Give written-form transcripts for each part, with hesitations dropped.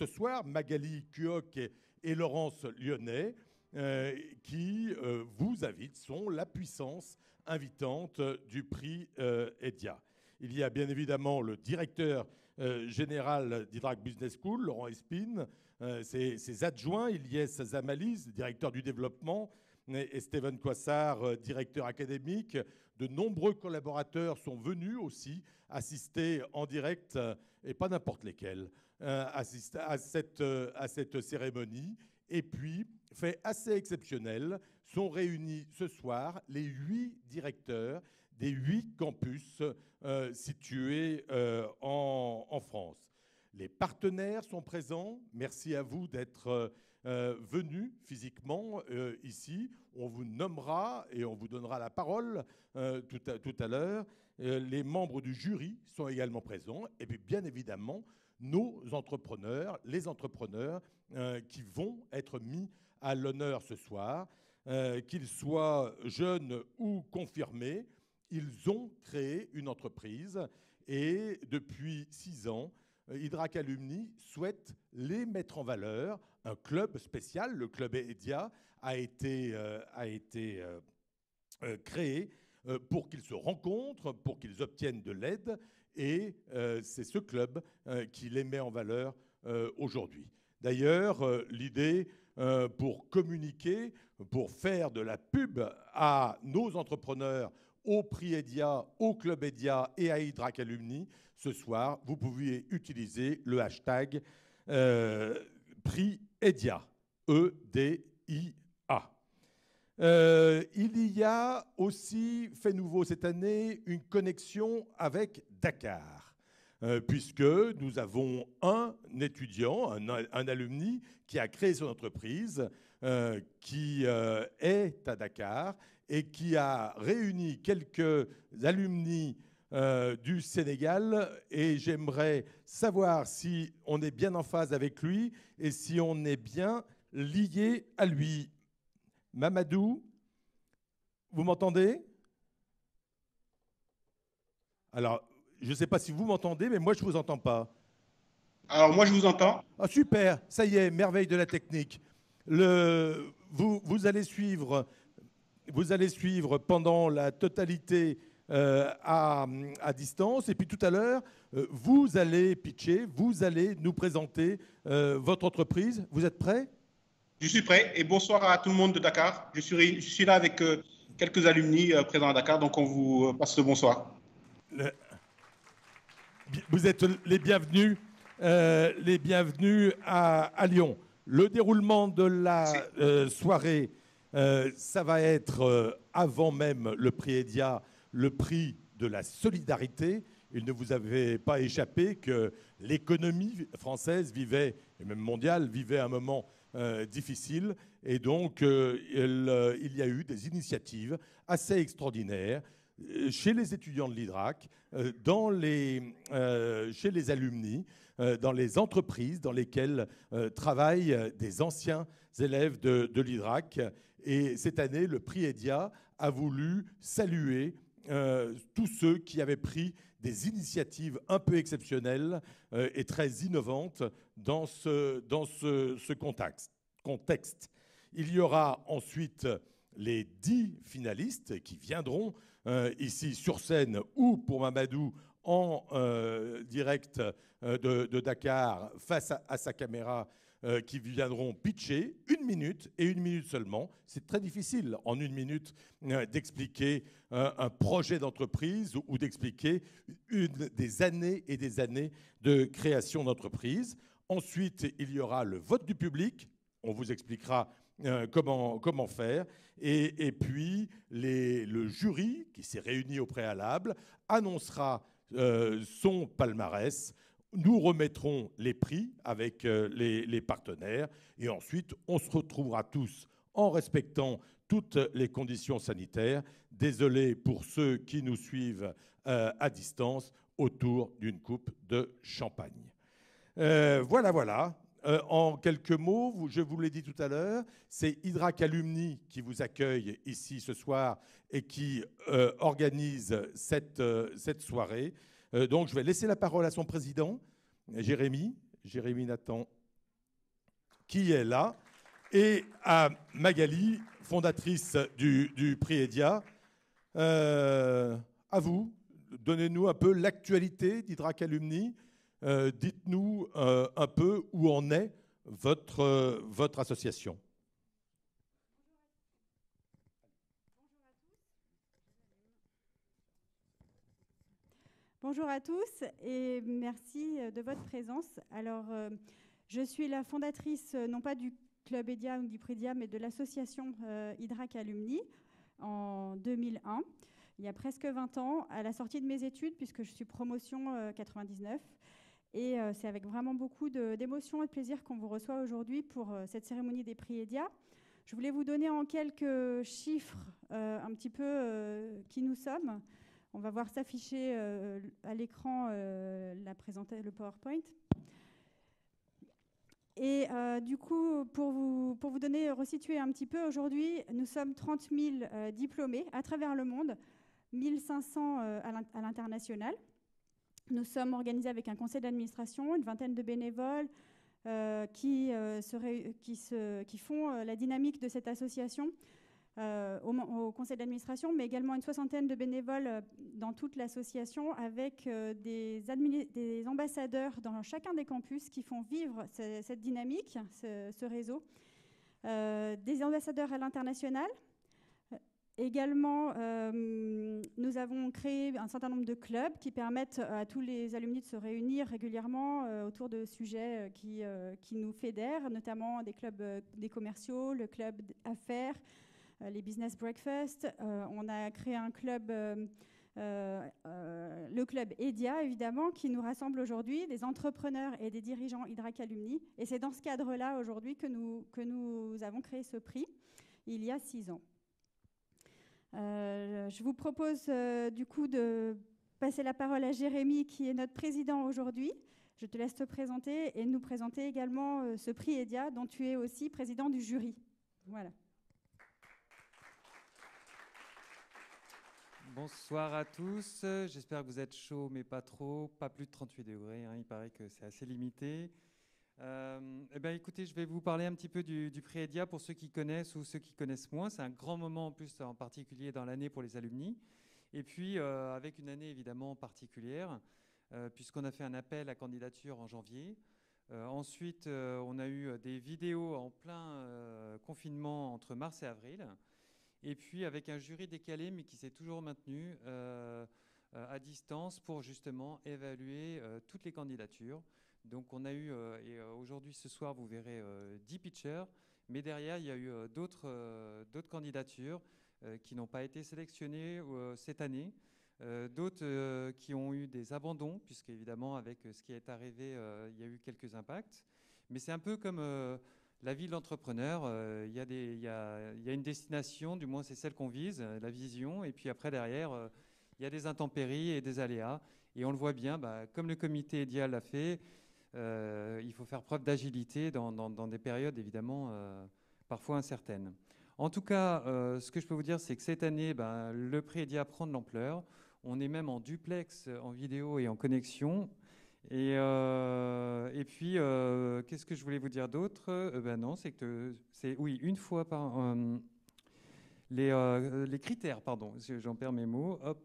ce soir Magali Cuoc et Laurence Lyonnais, qui vous invitent, sont la puissance invitante du prix EDIA. Il y a bien évidemment le directeur général d'Hydrac Business School, Laurent Espine, ses adjoints, Ilyes Zamalis, directeur du développement, et Stéphane Coissard, directeur académique. De nombreux collaborateurs sont venus aussi assister en direct, et pas n'importe lesquels, assister à cette cérémonie. Et puis, fait assez exceptionnel, sont réunis ce soir les 8 directeurs des 8 campus situés en France. Les partenaires sont présents. Merci à vous d'être venus physiquement ici. On vous nommera et on vous donnera la parole tout à l'heure. Les membres du jury sont également présents. Et puis, bien évidemment, nos entrepreneurs, les entrepreneurs qui vont être mis à l'honneur ce soir, qu'ils soient jeunes ou confirmés. Ils ont créé une entreprise et depuis 6 ans, Hydrac Alumni souhaite les mettre en valeur. Un club spécial, le club EDIA, a été créé pour qu'ils se rencontrent, pour qu'ils obtiennent de l'aide. Et c'est ce club qui les met en valeur aujourd'hui. D'ailleurs, l'idée pour communiquer, pour faire de la pub à nos entrepreneurs, au prix EDIA, au club EDIA et à Hydrac Alumni, ce soir, vous pouvez utiliser le hashtag prix EDIA, E-D-I-A. Il y a aussi, fait nouveau cette année, une connexion avec Dakar, puisque nous avons un étudiant, un alumni, qui a créé son entreprise, qui est à Dakar et qui a réuni quelques alumni du Sénégal. Et j'aimerais savoir si on est bien en phase avec lui et si on est bien lié à lui. Mamadou, vous m'entendez? Alors, je ne sais pas si vous m'entendez, mais moi, je ne vous entends pas. Alors, moi, je vous entends. Ah, super, ça y est, merveille de la technique. Vous allez suivre pendant la totalité à distance. Et puis tout à l'heure, vous allez pitcher, vous allez nous présenter votre entreprise. Vous êtes prêts? Je suis prêt et bonsoir à tout le monde de Dakar. Je suis là avec quelques alumni présents à Dakar, donc on vous passe le bonsoir. Vous êtes les bienvenus à Lyon. Le déroulement de la soirée, ça va être avant même le prix EDIA, le prix de la solidarité. Il ne vous avait pas échappé que l'économie française vivait, et même mondiale, vivait un moment difficile. Et donc, il y a eu des initiatives assez extraordinaires chez les étudiants de l'Hydrac, chez les alumni, dans les entreprises dans lesquelles travaillent des anciens élèves de l'Hydrac. Et cette année, le prix EDIA a voulu saluer tous ceux qui avaient pris des initiatives un peu exceptionnelles et très innovantes dans ce contexte. Il y aura ensuite les 10 finalistes qui viendront ici sur scène ou pour Mamadou en direct de Dakar face à sa caméra, qui viendront pitcher 1 minute et 1 minute seulement. C'est très difficile en 1 minute d'expliquer un projet d'entreprise ou d'expliquer des années et des années de création d'entreprise. Ensuite, il y aura le vote du public. On vous expliquera comment faire. Et puis, le jury, qui s'est réuni au préalable, annoncera son palmarès. Nous remettrons les prix avec les partenaires. Et ensuite, on se retrouvera tous en respectant toutes les conditions sanitaires. Désolé pour ceux qui nous suivent à distance autour d'une coupe de champagne. Voilà. En quelques mots, je vous l'ai dit tout à l'heure, c'est Hydrac Alumni qui vous accueille ici ce soir et qui organise cette soirée. Donc, je vais laisser la parole à son président, Jérémy Nathan. qui est là, et à Magali, fondatrice du prix EDIA. À vous, donnez-nous un peu l'actualité d'Hydrac Alumni. Dites-nous un peu où en est votre association. Bonjour à tous et merci de votre présence. Alors, je suis la fondatrice, non pas du Club EDIA ou du prix EDIA, mais de l'association Hydrac Alumni en 2001. Il y a presque 20 ans, à la sortie de mes études, puisque je suis promotion 99. Et c'est avec vraiment beaucoup d'émotion et de plaisir qu'on vous reçoit aujourd'hui pour cette cérémonie des prix EDIA. Je voulais vous donner en quelques chiffres un petit peu qui nous sommes. On va voir s'afficher à l'écran le PowerPoint. Et du coup, pour vous donner, resituer un petit peu, aujourd'hui, nous sommes 30 000 diplômés à travers le monde, 1500 à l'international. Nous sommes organisés avec un conseil d'administration, une vingtaine de bénévoles qui font la dynamique de cette association au conseil d'administration, mais également une soixantaine de bénévoles dans toute l'association avec des ambassadeurs dans chacun des campus qui font vivre cette dynamique, ce réseau. Des ambassadeurs à l'international. Également, nous avons créé un certain nombre de clubs qui permettent à tous les alumni de se réunir régulièrement autour de sujets qui nous fédèrent, notamment des clubs des commerciaux, le club affaires, les business breakfast. On a créé un club, le club EDIA, évidemment, qui nous rassemble aujourd'hui, des entrepreneurs et des dirigeants Hydrac Alumni. Et c'est dans ce cadre-là, aujourd'hui, que nous avons créé ce prix, il y a 6 ans. Je vous propose du coup de passer la parole à Jérémy, qui est notre président aujourd'hui. Je te laisse te présenter et nous présenter également ce prix EDIA, dont tu es aussi président du jury. Voilà. Bonsoir à tous, j'espère que vous êtes chauds mais pas trop, pas plus de 38 degrés, hein, il paraît que c'est assez limité. Eh bien, écoutez, je vais vous parler un petit peu du prix EDIA pour ceux qui connaissent ou ceux qui connaissent moins. C'est un grand moment en plus, en particulier dans l'année pour les alumni. Et puis, avec une année évidemment particulière, puisqu'on a fait un appel à candidature en janvier. Ensuite, on a eu des vidéos en plein confinement entre mars et avril. Et puis avec un jury décalé, mais qui s'est toujours maintenu à distance pour justement évaluer toutes les candidatures. Donc on a eu, et aujourd'hui, ce soir, vous verrez 10 pitchers, mais derrière, il y a eu d'autres candidatures qui n'ont pas été sélectionnées cette année, d'autres qui ont eu des abandons, puisque évidemment, avec ce qui est arrivé, il y a eu quelques impacts. Mais c'est un peu comme la vie de l'entrepreneur, il y a une destination, du moins c'est celle qu'on vise, la vision, et puis après, derrière, il y a des intempéries et des aléas. Et on le voit bien, comme le comité EDIA l'a fait, il faut faire preuve d'agilité dans des périodes évidemment parfois incertaines. En tout cas, ce que je peux vous dire, c'est que cette année, le prix EDIA prend de l'ampleur. On est même en duplex, en vidéo et en connexion. Et puis, qu'est-ce que je voulais vous dire d'autre ? Non, c'est que c'est, oui, une fois par... les critères, pardon, j'en perds mes mots, hop.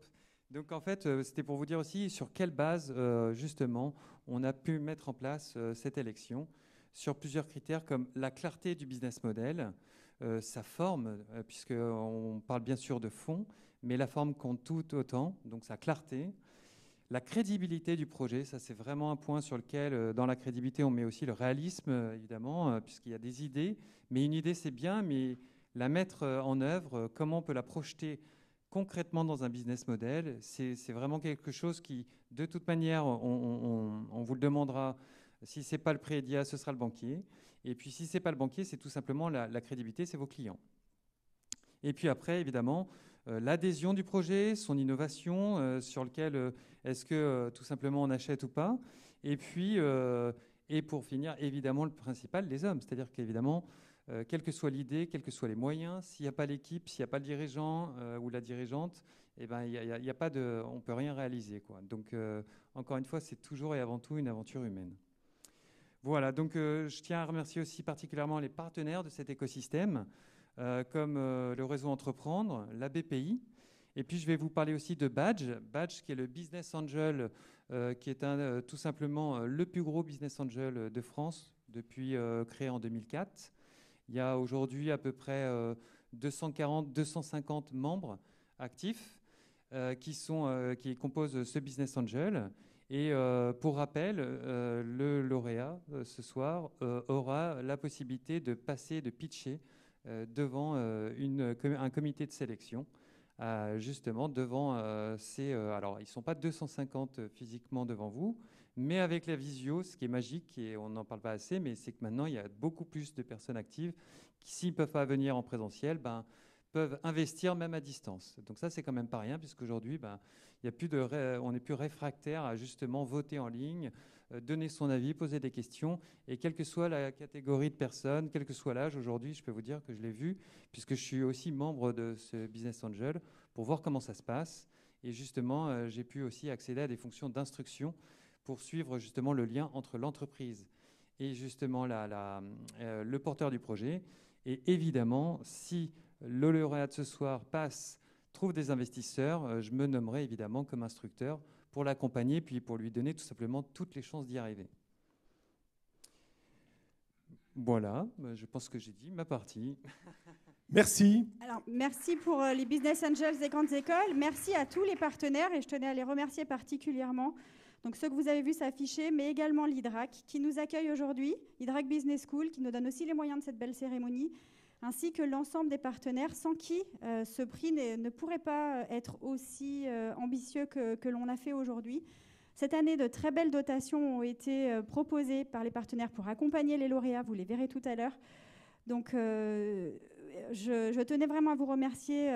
Donc en fait, c'était pour vous dire aussi sur quelle base, justement, on a pu mettre en place cette élection sur plusieurs critères comme la clarté du business model, sa forme, puisqu'on parle bien sûr de fond, mais la forme compte tout autant, donc sa clarté, la crédibilité du projet, ça c'est vraiment un point sur lequel, dans la crédibilité, on met aussi le réalisme, évidemment, puisqu'il y a des idées, mais une idée c'est bien, mais la mettre en œuvre, comment on peut la projeter concrètement dans un business model, c'est vraiment quelque chose qui, de toute manière, on vous le demandera. Si ce n'est pas le prix EDIA, ce sera le banquier. Et puis si ce n'est pas le banquier, c'est tout simplement la crédibilité, c'est vos clients. Et puis après, évidemment, l'adhésion du projet, son innovation, sur lequel est-ce que tout simplement on achète ou pas. Et puis, et pour finir, évidemment, le principal, les hommes. C'est-à-dire qu'évidemment, quelle que soit l'idée, quels que soient les moyens, s'il n'y a pas l'équipe, s'il n'y a pas le dirigeant ou la dirigeante, eh ben, y a pas de, on ne peut rien réaliser, quoi. Donc, encore une fois, c'est toujours et avant tout une aventure humaine. Voilà, donc je tiens à remercier aussi particulièrement les partenaires de cet écosystème, comme le réseau Entreprendre, la BPI. Et puis je vais vous parler aussi de Badge, Badge qui est le Business Angel, qui est tout simplement le plus gros Business Angel de France depuis créé en 2004. Il y a aujourd'hui à peu près 240-250 membres actifs qui composent ce Business Angel. Et pour rappel, le lauréat ce soir aura la possibilité de passer, de pitcher devant un comité de sélection, justement devant alors, ils ne sont pas 250 physiquement devant vous, mais avec la visio, ce qui est magique, et on n'en parle pas assez, mais c'est que maintenant, il y a beaucoup plus de personnes actives qui, s'ils ne peuvent pas venir en présentiel, peuvent investir même à distance. Donc ça, c'est quand même pas rien, puisqu'aujourd'hui, on n'est plus réfractaire à justement voter en ligne, donner son avis, poser des questions, et quelle que soit la catégorie de personnes, quel que soit l'âge, aujourd'hui, je peux vous dire que je l'ai vu, puisque je suis aussi membre de ce Business Angel, pour voir comment ça se passe. Et justement, j'ai pu aussi accéder à des fonctions d'instruction pour suivre justement le lien entre l'entreprise et justement le porteur du projet. Et évidemment, si le lauréat de ce soir trouve des investisseurs, je me nommerai évidemment comme instructeur pour l'accompagner, puis pour lui donner tout simplement toutes les chances d'y arriver. Voilà, je pense que j'ai dit ma partie. Merci. Alors, merci pour les Business Angels des grandes écoles. Merci à tous les partenaires et je tenais à les remercier particulièrement. Donc ceux que vous avez vus s'afficher, mais également l'IDRAC qui nous accueille aujourd'hui, IDRAC Business School qui nous donne aussi les moyens de cette belle cérémonie, ainsi que l'ensemble des partenaires sans qui ce prix ne pourrait pas être aussi ambitieux que l'on a fait aujourd'hui. Cette année, de très belles dotations ont été proposées par les partenaires pour accompagner les lauréats, vous les verrez tout à l'heure. Donc je tenais vraiment à vous remercier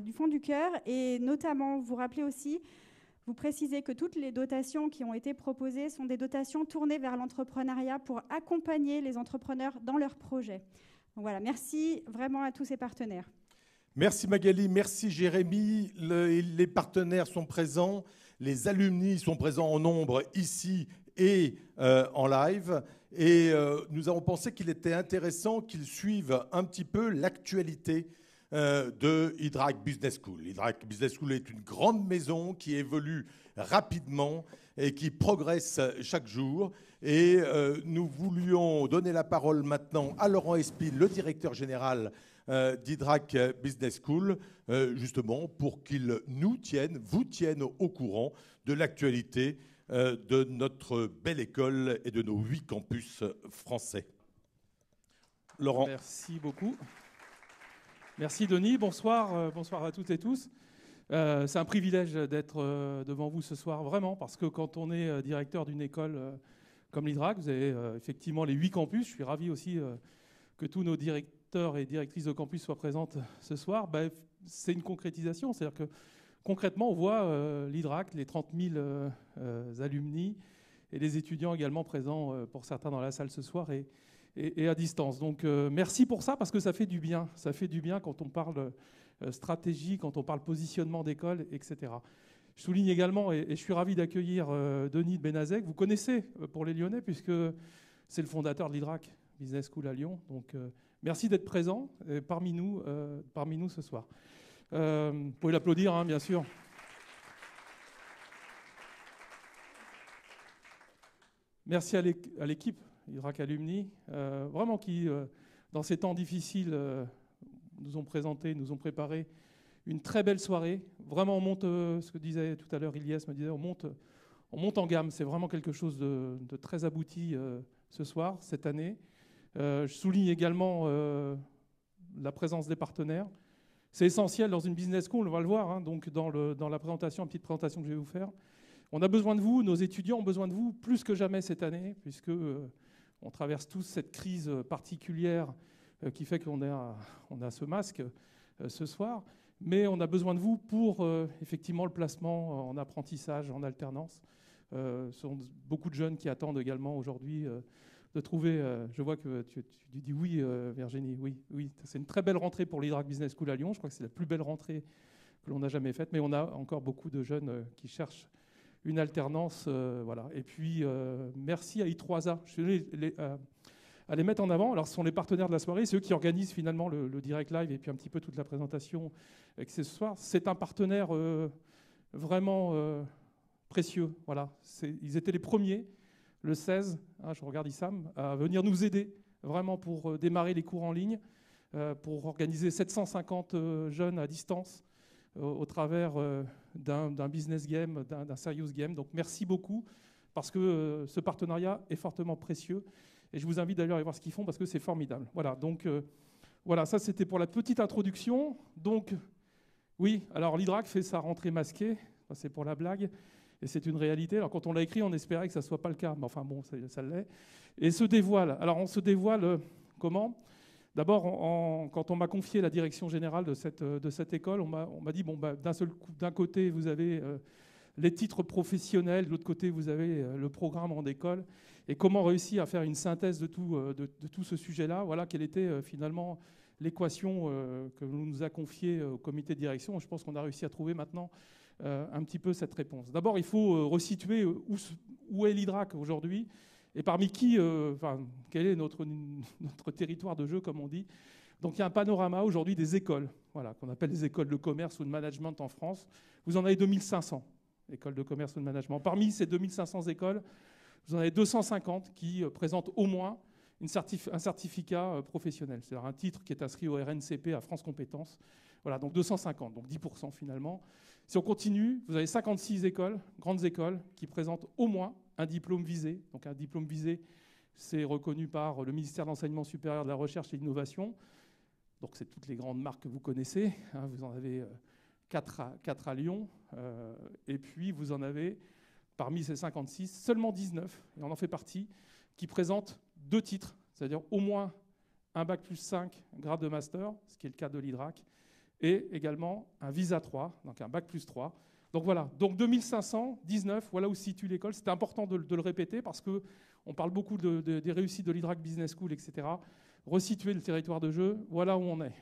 du fond du cœur et notamment vous rappeler aussi, vous précisez que toutes les dotations qui ont été proposées sont des dotations tournées vers l'entrepreneuriat pour accompagner les entrepreneurs dans leurs projets. Donc voilà, merci vraiment à tous ces partenaires. Merci Magali, merci Jérémy. Les partenaires sont présents, les alumni sont présents en nombre ici et en live. Et nous avons pensé qu'il était intéressant qu'ils suivent un petit peu l'actualité de IDRAC Business School. IDRAC Business School est une grande maison qui évolue rapidement et qui progresse chaque jour. Et nous voulions donner la parole maintenant à Laurent Espine, le directeur général d'IDRAC Business School, justement pour qu'il vous tienne au courant de l'actualité de notre belle école et de nos 8 campus français. Laurent. Merci beaucoup. Merci Denis, bonsoir, bonsoir à toutes et tous. C'est un privilège d'être devant vous ce soir, vraiment, parce que quand on est directeur d'une école comme l'IDRAC, vous avez effectivement les 8 campus. Je suis ravi aussi que tous nos directeurs et directrices de campus soient présentes ce soir. C'est une concrétisation, c'est-à-dire que concrètement, on voit l'IDRAC, les 30 000 alumni et les étudiants également présents pour certains dans la salle ce soir et à distance. Donc merci pour ça, parce que ça fait du bien. Ça fait du bien quand on parle stratégie, quand on parle positionnement d'école, etc. Je souligne également, et je suis ravi d'accueillir Denis de Benazek. Vous connaissez pour les Lyonnais, puisque c'est le fondateur de l'IDRAC Business School à Lyon. Donc merci d'être présent parmi nous ce soir. Vous pouvez l'applaudir, hein, bien sûr. Merci à l'équipe IDRAC Alumni, vraiment qui, dans ces temps difficiles, nous ont préparé une très belle soirée. Vraiment, on monte, ce que disait tout à l'heure Ilyes, me disait, on monte en gamme. C'est vraiment quelque chose de très abouti ce soir, cette année. Je souligne également la présence des partenaires. C'est essentiel dans une business school, on va le voir, hein, donc dans la présentation, une petite présentation que je vais vous faire. On a besoin de vous, nos étudiants ont besoin de vous plus que jamais cette année, puisque on traverse tous cette crise particulière qui fait qu'on a ce masque ce soir. Mais on a besoin de vous pour effectivement le placement en apprentissage, en alternance. Ce sont beaucoup de jeunes qui attendent également aujourd'hui de trouver... je vois que tu dis oui, Virginie, oui. C'est une très belle rentrée pour l'IDRAC Business School à Lyon. Je crois que c'est la plus belle rentrée que l'on a jamais faite. Mais on a encore beaucoup de jeunes qui cherchent une alternance. Voilà. Et puis, merci à I3A. Je suis à les mettre en avant. Alors, ce sont les partenaires de la soirée, c'est eux qui organisent finalement le direct live et puis un petit peu toute la présentation ce soir. C'est un partenaire vraiment précieux. Voilà. Ils étaient les premiers, le 16, je regarde Issam, à venir nous aider vraiment pour démarrer les cours en ligne, pour organiser 750 jeunes à distance au travers d'un business game, d'un serious game. Donc, merci beaucoup parce que ce partenariat est fortement précieux. Et je vous invite d'ailleurs à aller voir ce qu'ils font parce que c'est formidable. Voilà, donc voilà, ça c'était pour la petite introduction. Donc, oui, alors l'Hydrac fait sa rentrée masquée, c'est pour la blague, et c'est une réalité. Alors quand on l'a écrit, on espérait que ça ne soit pas le cas, mais enfin bon, ça l'est. Et se dévoile. Alors on se dévoile comment ? D'abord, quand on m'a confié la direction générale de cette école, on m'a dit, bon, bah, d'un côté, vous avez les titres professionnels, de l'autre côté, vous avez le programme en école. Et comment réussir à faire une synthèse de tout ce sujet-là. Voilà quelle était finalement l'équation que l'on nous a confiée au comité de direction. Je pense qu'on a réussi à trouver maintenant un petit peu cette réponse. D'abord, il faut resituer où est l'Hydrac aujourd'hui et parmi qui, quel est notre territoire de jeu, comme on dit. Donc il y a un panorama aujourd'hui des écoles, voilà, qu'on appelle les écoles de commerce ou de management en France. Vous en avez 2500 écoles de commerce ou de management. Parmi ces 2500 écoles, vous en avez 250 qui présentent au moins un certificat professionnel, c'est-à-dire un titre qui est inscrit au RNCP à France Compétences. Voilà, donc 250, donc 10% finalement. Si on continue, vous avez 56 écoles, grandes écoles, qui présentent au moins un diplôme visé. Donc un diplôme visé, c'est reconnu par le ministère de l'Enseignement supérieur, de la Recherche et de l'Innovation. Donc c'est toutes les grandes marques que vous connaissez. Vous en avez 4 à Lyon. Et puis vous en avez, parmi ces 56, seulement 19, et on en fait partie, qui présentent 2 titres, c'est-à-dire au moins un bac plus 5 grade de master, ce qui est le cas de l'Hydrac, et également un visa 3, donc un bac plus 3. Donc voilà, donc 2519, voilà où se situe l'école. C'était important de le répéter parce qu'on parle beaucoup des réussites de l'Hydrac Business School, etc. Resituer le territoire de jeu, voilà où on est.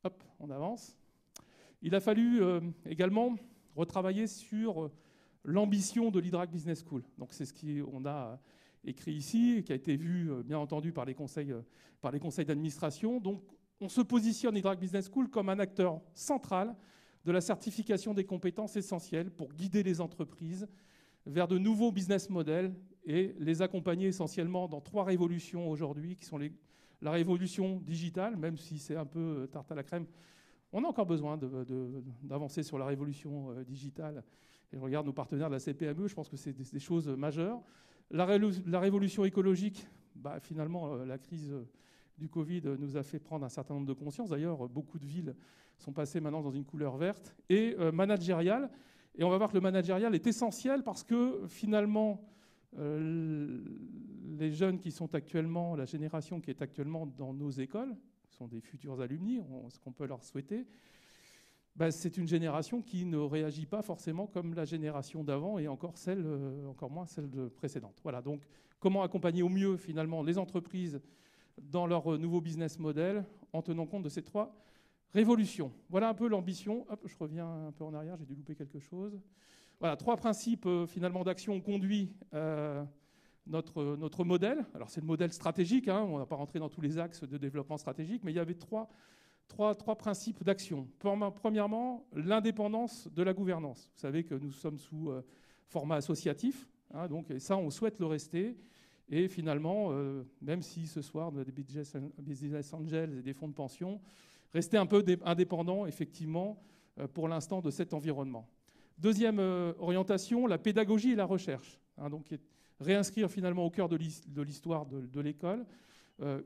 Hop, on avance. Il a fallu également retravailler sur l'ambition de l'Hydrac Business School. Donc c'est ce qu'on a écrit ici, qui a été vu bien entendu par les conseils d'administration. Donc on se positionne Hydrac Business School comme un acteur central de la certification des compétences essentielles pour guider les entreprises vers de nouveaux business models et les accompagner essentiellement dans 3 révolutions aujourd'hui, qui sont la révolution digitale, même si c'est un peu tarte à la crème. On a encore besoin d'avancer sur la révolution digitale. Et je regarde nos partenaires de la CPME, je pense que c'est des choses majeures. La révolution écologique, finalement, la crise du Covid nous a fait prendre un certain nombre de consciences. D'ailleurs, beaucoup de villes sont passées maintenant dans une couleur verte. Et managériale. Et on va voir que le managérial est essentiel parce que finalement, les jeunes qui sont actuellement, la génération qui est actuellement dans nos écoles, sont des futurs alumni, ce qu'on peut leur souhaiter, c'est une génération qui ne réagit pas forcément comme la génération d'avant et encore moins celle précédente. Voilà, donc comment accompagner au mieux finalement les entreprises dans leur nouveau business model en tenant compte de ces 3 révolutions. Voilà un peu l'ambition. Hop, je reviens un peu en arrière, j'ai dû louper quelque chose. Voilà, 3 principes finalement d'action ont conduit notre modèle. Alors c'est le modèle stratégique, on ne va pas rentrer dans tous les axes de développement stratégique, mais il y avait trois principes d'action. Premièrement, l'indépendance de la gouvernance. Vous savez que nous sommes sous format associatif, donc et ça on souhaite le rester. Et finalement, même si ce soir on a des business angels et des fonds de pension, rester un peu indépendant effectivement pour l'instant de cet environnement. Deuxième orientation, la pédagogie et la recherche. Donc réinscrire finalement au cœur de l'histoire de l'école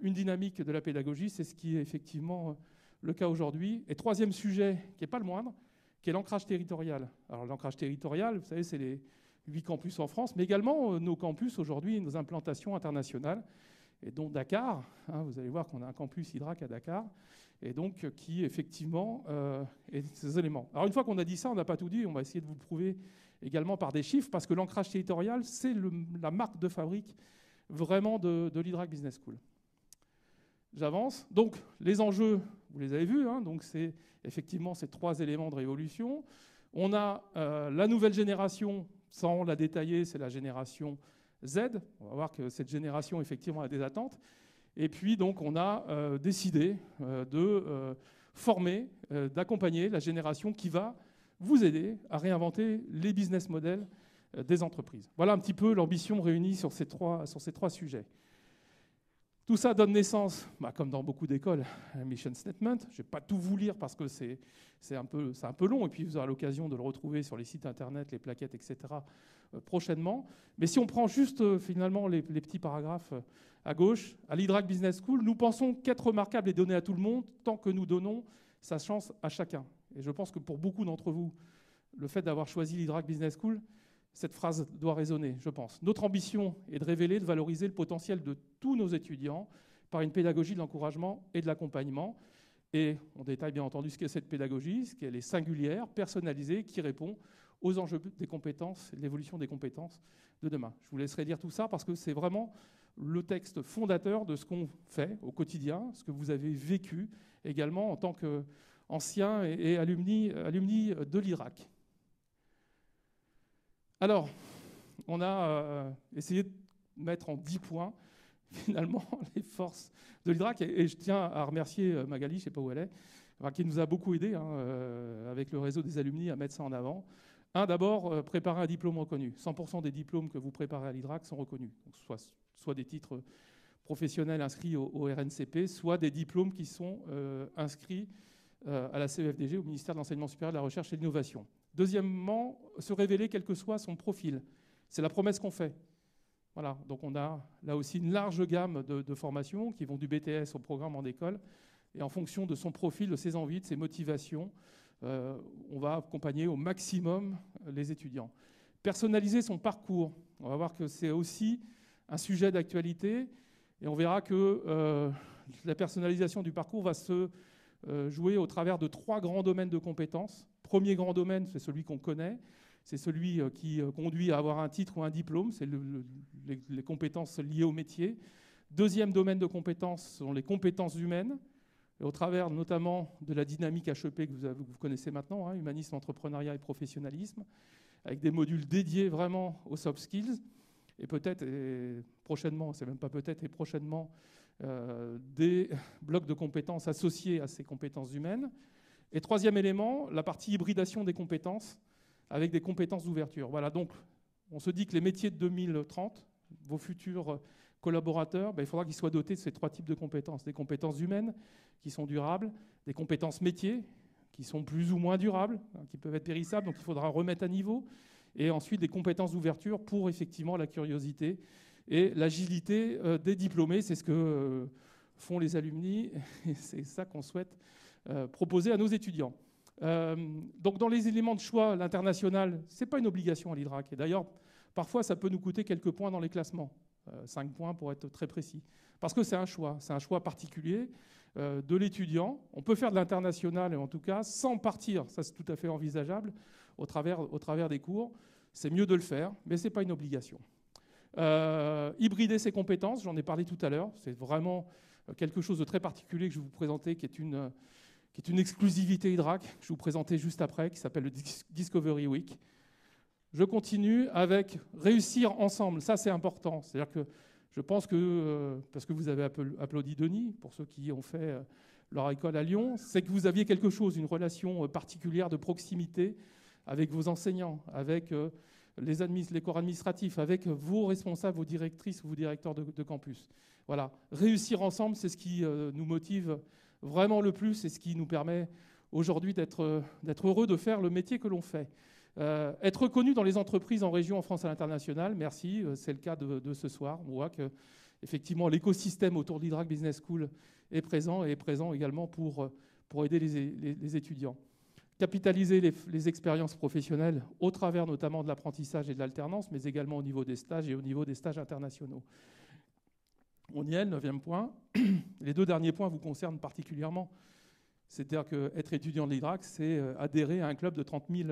une dynamique de la pédagogie, c'est ce qui est effectivement le cas aujourd'hui. Et troisième sujet, qui n'est pas le moindre, qui est l'ancrage territorial. Alors l'ancrage territorial, vous savez, c'est les 8 campus en France, mais également nos campus aujourd'hui, nos implantations internationales, et dont Dakar. Vous allez voir qu'on a un campus Hydrac à Dakar, et donc qui effectivement est ces éléments. Alors une fois qu'on a dit ça, on n'a pas tout dit, on va essayer de vous le prouver également par des chiffres, parce que l'ancrage territorial, c'est la marque de fabrique vraiment de l'Hydrac Business School. J'avance. Donc les enjeux, vous les avez vus, donc c'est effectivement ces 3 éléments de révolution. On a la nouvelle génération, sans la détailler, c'est la génération Z. On va voir que cette génération, effectivement, a des attentes. Et puis, donc, on a décidé de former, d'accompagner la génération qui va vous aider à réinventer les business models des entreprises. Voilà un petit peu l'ambition réunie sur ces trois sujets. Tout ça donne naissance, comme dans beaucoup d'écoles, à un mission statement. Je ne vais pas tout vous lire parce que c'est un peu long, et puis vous aurez l'occasion de le retrouver sur les sites internet, les plaquettes, etc. Prochainement. Mais si on prend juste finalement les petits paragraphes à gauche, à l'Hydrac Business School, nous pensons qu'être remarquable est donné à tout le monde tant que nous donnons sa chance à chacun. Et je pense que pour beaucoup d'entre vous, le fait d'avoir choisi l'Hydrac Business School, cette phrase doit résonner, je pense. Notre ambition est de révéler, de valoriser le potentiel de tous nos étudiants par une pédagogie de l'encouragement et de l'accompagnement. Et on détaille bien entendu ce qu'est cette pédagogie, ce qu'elle est singulière, personnalisée, qui répond aux enjeux des compétences, l'évolution des compétences de demain. Je vous laisserai dire tout ça parce que c'est vraiment le texte fondateur de ce qu'on fait au quotidien, ce que vous avez vécu également en tant qu'anciens et alumni de l'Hydrac. Alors, on a essayé de mettre en 10 points, finalement, les forces de l'Hydrac. Et je tiens à remercier Magali, je ne sais pas où elle est, qui nous a beaucoup aidé avec le réseau des alumni à mettre ça en avant. D'abord, préparer un diplôme reconnu. 100% des diplômes que vous préparez à l'Hydrac sont reconnus. Donc, soit des titres professionnels inscrits au RNCP, soit des diplômes qui sont inscrits à la CEFDG, au ministère de l'Enseignement supérieur, de la Recherche et de l'Innovation. Deuxièmement, se révéler quel que soit son profil. C'est la promesse qu'on fait. Voilà, donc on a là aussi une large gamme de formations qui vont du BTS au programme en école. Et en fonction de son profil, de ses envies, de ses motivations, on va accompagner au maximum les étudiants. Personnaliser son parcours. On va voir que c'est aussi un sujet d'actualité. Et on verra que la personnalisation du parcours va se jouer au travers de 3 grands domaines de compétences. Premier grand domaine, c'est celui qu'on connaît. C'est celui qui conduit à avoir un titre ou un diplôme. C'est les compétences liées au métier. Deuxième domaine de compétences sont les compétences humaines. Et au travers notamment de la dynamique HEP que vous connaissez maintenant, humanisme, entrepreneuriat et professionnalisme, avec des modules dédiés vraiment aux soft skills. Et peut-être, et prochainement, c'est même pas peut-être, et prochainement, des blocs de compétences associés à ces compétences humaines. Et troisième élément, la partie hybridation des compétences avec des compétences d'ouverture. Voilà, donc on se dit que les métiers de 2030, vos futurs collaborateurs, il faudra qu'ils soient dotés de ces 3 types de compétences. Des compétences humaines qui sont durables, des compétences métiers qui sont plus ou moins durables, qui peuvent être périssables, donc il faudra remettre à niveau. Et ensuite des compétences d'ouverture pour effectivement la curiosité et l'agilité des diplômés. C'est ce que font les alumni et c'est ça qu'on souhaite proposer à nos étudiants. Donc dans les éléments de choix, l'international, ce n'est pas une obligation à l'Hydrac. Et d'ailleurs, parfois, ça peut nous coûter quelques points dans les classements. 5 points pour être très précis. Parce que c'est un choix particulier de l'étudiant. On peut faire de l'international, et en tout cas, sans partir, ça c'est tout à fait envisageable, au travers des cours. C'est mieux de le faire, mais ce n'est pas une obligation. Hybrider ses compétences, j'en ai parlé tout à l'heure, c'est vraiment quelque chose de très particulier que je vais vous présenter, qui est une exclusivité Hydrac, que je vais vous présenter juste après, qui s'appelle le Discovery Week. Je continue avec réussir ensemble. Ça, c'est important. C'est-à-dire que je pense que, parce que vous avez applaudi Denis, pour ceux qui ont fait leur école à Lyon, c'est que vous aviez quelque chose, une relation particulière de proximité avec vos enseignants, avec les corps administratifs, avec vos responsables, vos directrices, vos directeurs de campus. Voilà. Réussir ensemble, c'est ce qui nous motive vraiment le plus et ce qui nous permet aujourd'hui d'être heureux de faire le métier que l'on fait. Être reconnu dans les entreprises en région, en France et à l'international, merci, c'est le cas de ce soir. On voit que effectivement l'écosystème autour de l'Hydrac Business School est présent et est présent également pour aider les étudiants. Capitaliser les expériences professionnelles au travers notamment de l'apprentissage et de l'alternance, mais également au niveau des stages et au niveau des stages internationaux. On y est, le 9e point. Les 2 derniers points vous concernent particulièrement. C'est-à-dire qu'être étudiant de l'Hydrac, c'est adhérer à un club de 30 000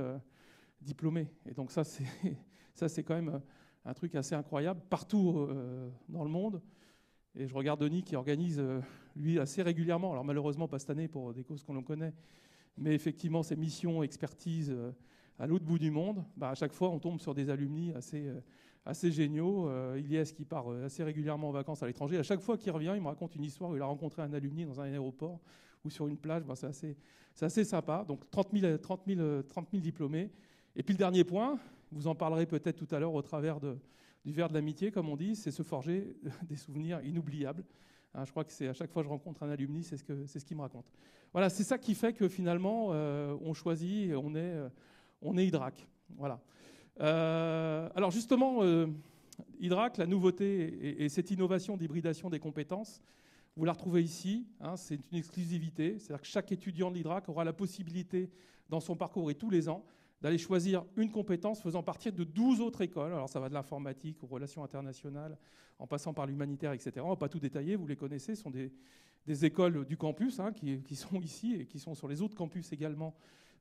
diplômés. Et donc ça, c'est quand même un truc assez incroyable, partout dans le monde. Et je regarde Denis qui organise, lui, assez régulièrement, alors malheureusement pas cette année pour des causes qu'on connaît, mais effectivement ces missions, expertise à l'autre bout du monde, à chaque fois, on tombe sur des alumni assez géniaux. Ilyes qui part assez régulièrement en vacances à l'étranger. À chaque fois qu'il revient, il me raconte une histoire où il a rencontré un alumni dans un aéroport ou sur une plage. C'est assez sympa. Donc 30 000 diplômés. Et puis le dernier point, vous en parlerez peut-être tout à l'heure au travers du verre de l'amitié, comme on dit, c'est se forger des souvenirs inoubliables. Je crois que c'est à chaque fois que je rencontre un alumni, c'est ce qu'il me raconte. Voilà, c'est ça qui fait que finalement, on choisit, on est Hydrac. Voilà. Alors justement, Hydrac, la nouveauté et cette innovation d'hybridation des compétences, vous la retrouvez ici. C'est une exclusivité. C'est-à-dire que chaque étudiant de l'Hydrac aura la possibilité, dans son parcours et tous les ans, d'aller choisir une compétence faisant partie de 12 autres écoles. Alors ça va de l'informatique aux relations internationales, en passant par l'humanitaire, etc. On ne va pas tout détailler, vous les connaissez, ce sont des écoles du campus qui sont ici et qui sont sur les autres campus également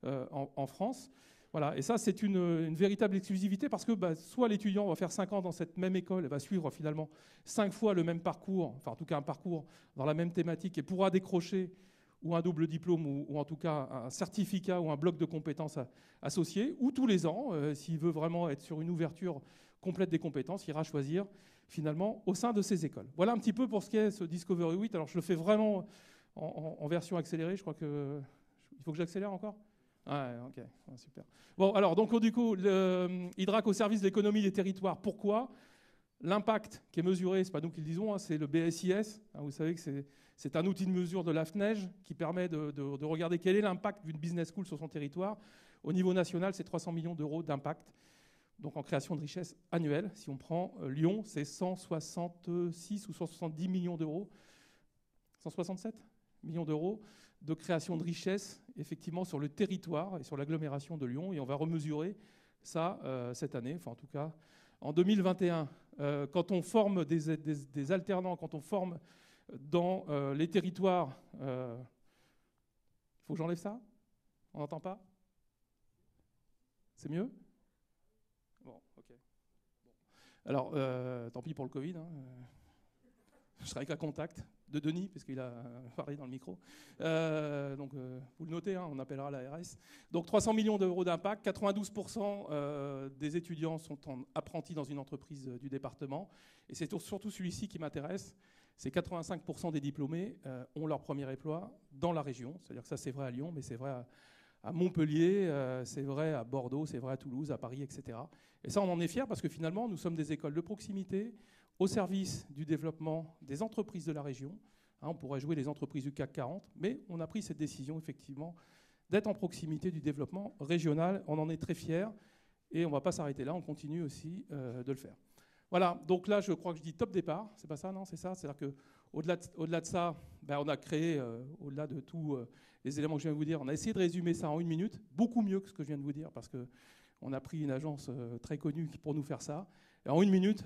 en France. Voilà. Et ça, c'est une véritable exclusivité parce que soit l'étudiant va faire 5 ans dans cette même école et va suivre finalement 5 fois le même parcours, enfin en tout cas un parcours dans la même thématique et pourra décrocher ou un double diplôme, ou en tout cas un certificat ou un bloc de compétences associé, ou tous les ans, s'il veut vraiment être sur une ouverture complète des compétences, il ira choisir finalement au sein de ces écoles. Voilà un petit peu pour ce qu'est ce Discovery 8. Alors je le fais vraiment en version accélérée, je crois que... Il faut que j'accélère encore ? Ouais, ok, super. Bon, alors donc du coup, Hydrac au service de l'économie des territoires. Pourquoi ? L'impact qui est mesuré, ce n'est pas nous qui le disons, c'est le BSIS. Vous savez que c'est un outil de mesure de l'AFNEJ qui permet de regarder quel est l'impact d'une business school sur son territoire. Au niveau national, c'est 300 millions d'euros d'impact, donc en création de richesse annuelle. Si on prend Lyon, c'est 166 ou 170 millions d'euros. 167 millions d'euros de création de richesse, effectivement, sur le territoire et sur l'agglomération de Lyon. Et on va remesurer ça cette année, enfin en tout cas en 2021. Quand on forme des alternants, quand on forme dans les territoires... Il faut que j'enlève ça ? On n'entend pas ? C'est mieux ? Bon, ok. Bon. Alors, tant pis pour le Covid. Je serai avec un contact de Denis, parce qu'il a parlé dans le micro. Donc, vous le notez, on appellera l'ARS. Donc, 300 millions d'euros d'impact. 92% des étudiants sont apprentis dans une entreprise du département. Et c'est surtout celui-ci qui m'intéresse. C'est 85% des diplômés ont leur premier emploi dans la région. C'est-à-dire que ça, c'est vrai à Lyon, mais c'est vrai à Montpellier, c'est vrai à Bordeaux, c'est vrai à Toulouse, à Paris, etc. Et ça, on en est fiers parce que finalement, nous sommes des écoles de proximité au service du développement des entreprises de la région. On pourrait jouer les entreprises du CAC 40, mais on a pris cette décision, effectivement, d'être en proximité du développement régional. On en est très fiers et on ne va pas s'arrêter là, on continue aussi de le faire. Voilà, donc là, je crois que je dis top départ. C'est pas ça, non, c'est ça. C'est-à-dire qu'au-delà de ça, on a créé, au-delà de tous les éléments que je viens de vous dire, on a essayé de résumer ça en 1 minute, beaucoup mieux que ce que je viens de vous dire, parce qu'on a pris une agence très connue pour nous faire ça. Et en 1 minute,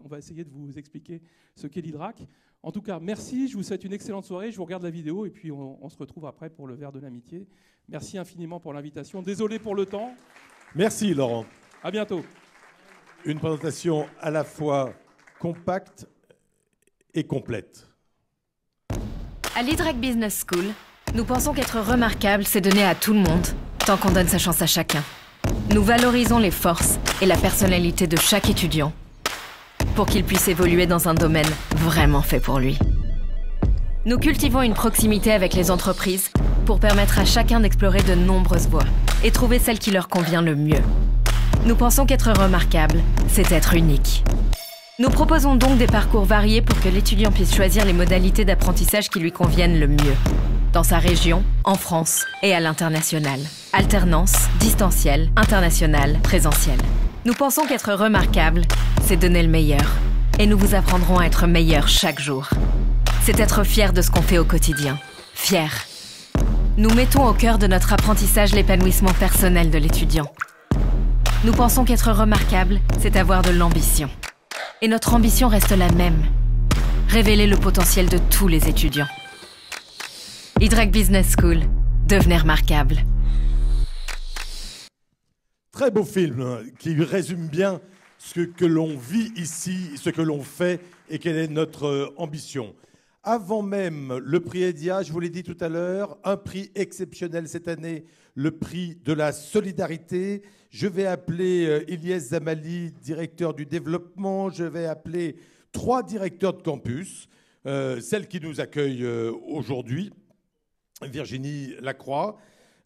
on va essayer de vous expliquer ce qu'est l'Hydrac. En tout cas, merci, je vous souhaite une excellente soirée. Je vous regarde la vidéo et puis on se retrouve après pour le verre de l'amitié. Merci infiniment pour l'invitation. Désolé pour le temps. Merci Laurent. À bientôt. Une présentation à la fois compacte et complète. À l'Hydrac Business School, nous pensons qu'être remarquable, c'est donner à tout le monde, tant qu'on donne sa chance à chacun. Nous valorisons les forces et la personnalité de chaque étudiant pour qu'il puisse évoluer dans un domaine vraiment fait pour lui. Nous cultivons une proximité avec les entreprises pour permettre à chacun d'explorer de nombreuses voies et trouver celle qui leur convient le mieux. Nous pensons qu'être remarquable, c'est être unique. Nous proposons donc des parcours variés pour que l'étudiant puisse choisir les modalités d'apprentissage qui lui conviennent le mieux. Dans sa région, en France et à l'international. Alternance, distanciel, international, présentiel. Nous pensons qu'être remarquable, c'est donner le meilleur. Et nous vous apprendrons à être meilleur chaque jour. C'est être fier de ce qu'on fait au quotidien. Fier. Nous mettons au cœur de notre apprentissage l'épanouissement personnel de l'étudiant. Nous pensons qu'être remarquable, c'est avoir de l'ambition. Et notre ambition reste la même. Révéler le potentiel de tous les étudiants. Hydrac Business School, devenez remarquable. Très beau film qui résume bien ce que l'on vit ici, ce que l'on fait et quelle est notre ambition. avant même le prix EDIA, je vous l'ai dit tout à l'heure, un prix exceptionnel cette année, le prix de la solidarité. Je vais appeler Ilyes Zamali, directeur du développement. Je vais appeler 3 directeurs de campus, celle qui nous accueille aujourd'hui, Virginie Lacroix,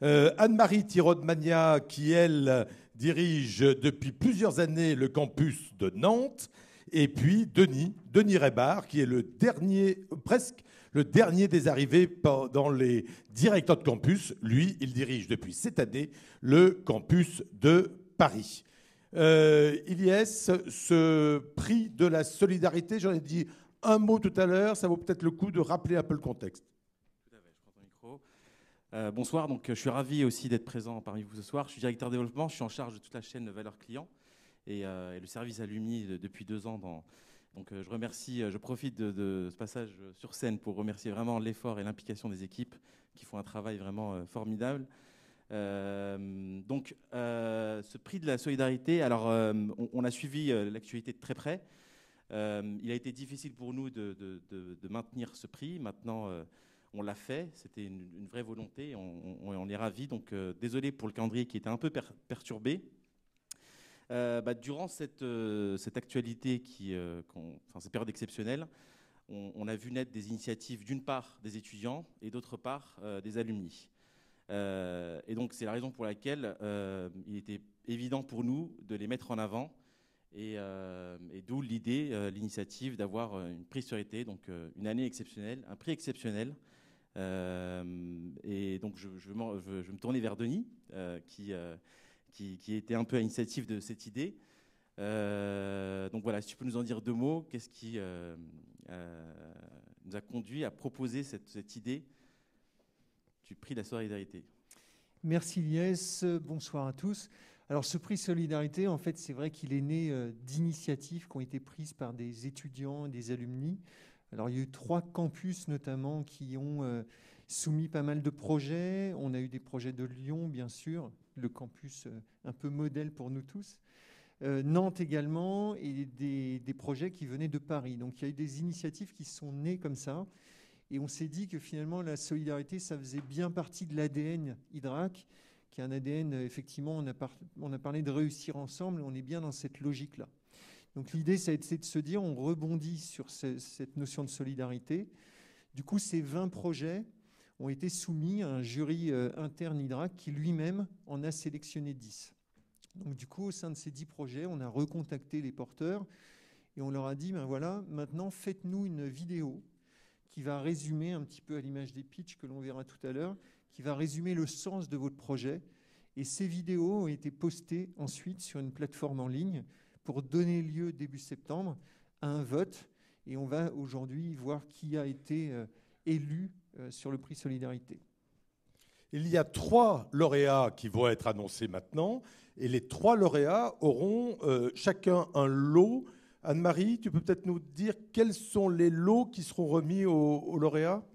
Anne-Marie Tirode-Magna, qui, elle, dirige depuis plusieurs années le campus de Nantes, et puis Denis Reybard, qui est le dernier, presque le dernier des arrivés dans les directeurs de campus. Lui, il dirige depuis cette année le campus de Paris. Ilyes, ce prix de la solidarité, j'en ai dit un mot tout à l'heure, ça vaut peut-être le coup de rappeler un peu le contexte. Tout à fait, je prends ton micro. Bonsoir, donc, je suis ravi aussi d'être présent parmi vous ce soir. Je suis directeur développement, je suis en charge de toute la chaîne de valeur client et le service alumni depuis 2 ans. Donc je remercie, je profite de ce passage sur scène pour remercier vraiment l'effort et l'implication des équipes qui font un travail vraiment formidable. Donc ce prix de la solidarité, alors on a suivi l'actualité de très près. Il a été difficile pour nous de maintenir ce prix. Maintenant, on l'a fait. C'était une vraie volonté. On est ravis. Donc désolé pour le calendrier qui était un peu perturbé. Durant cette actualité, cette période exceptionnelle, on a vu naître des initiatives, d'une part des étudiants et d'autre part des alumni. Et donc c'est la raison pour laquelle il était évident pour nous de les mettre en avant, et d'où l'idée, l'initiative d'avoir une prix solidarité, donc une année exceptionnelle, un prix exceptionnel. Et donc je vais me tourner vers Denis, qui était un peu à l'initiative de cette idée. Donc voilà, si tu peux nous en dire 2 mots, qu'est-ce qui nous a conduit à proposer cette idée du prix de la solidarité? Merci Ilyes, bonsoir à tous. Alors ce prix solidarité, en fait, c'est vrai qu'il est né d'initiatives qui ont été prises par des étudiants et des alumni. Alors il y a eu 3 campus notamment qui ont soumis pas mal de projets. On a eu des projets de Lyon, bien sûr, le campus un peu modèle pour nous tous. Nantes également, et des projets qui venaient de Paris. Donc il y a eu des initiatives qui sont nées comme ça. Et on s'est dit que finalement, la solidarité, ça faisait bien partie de l'ADN Hydrac, qui est un ADN, effectivement, on a parlé de réussir ensemble, et on est bien dans cette logique-là. Donc l'idée, c'est de se dire, on rebondit sur cette notion de solidarité. Du coup, ces 20 projets ont été soumis à un jury interne Hydrac qui lui-même en a sélectionné 10. Donc du coup, au sein de ces 10 projets, on a recontacté les porteurs et on leur a dit, ben voilà, maintenant faites-nous une vidéo qui va résumer un petit peu à l'image des pitchs que l'on verra tout à l'heure, qui va résumer le sens de votre projet. Et ces vidéos ont été postées ensuite sur une plateforme en ligne pour donner lieu début septembre à un vote. Et on va aujourd'hui voir qui a été élu sur le prix Solidarité. Il y a 3 lauréats qui vont être annoncés maintenant, et les 3 lauréats auront chacun un lot. Anne-Marie, tu peux peut-être nous dire quels sont les lots qui seront remis aux lauréats?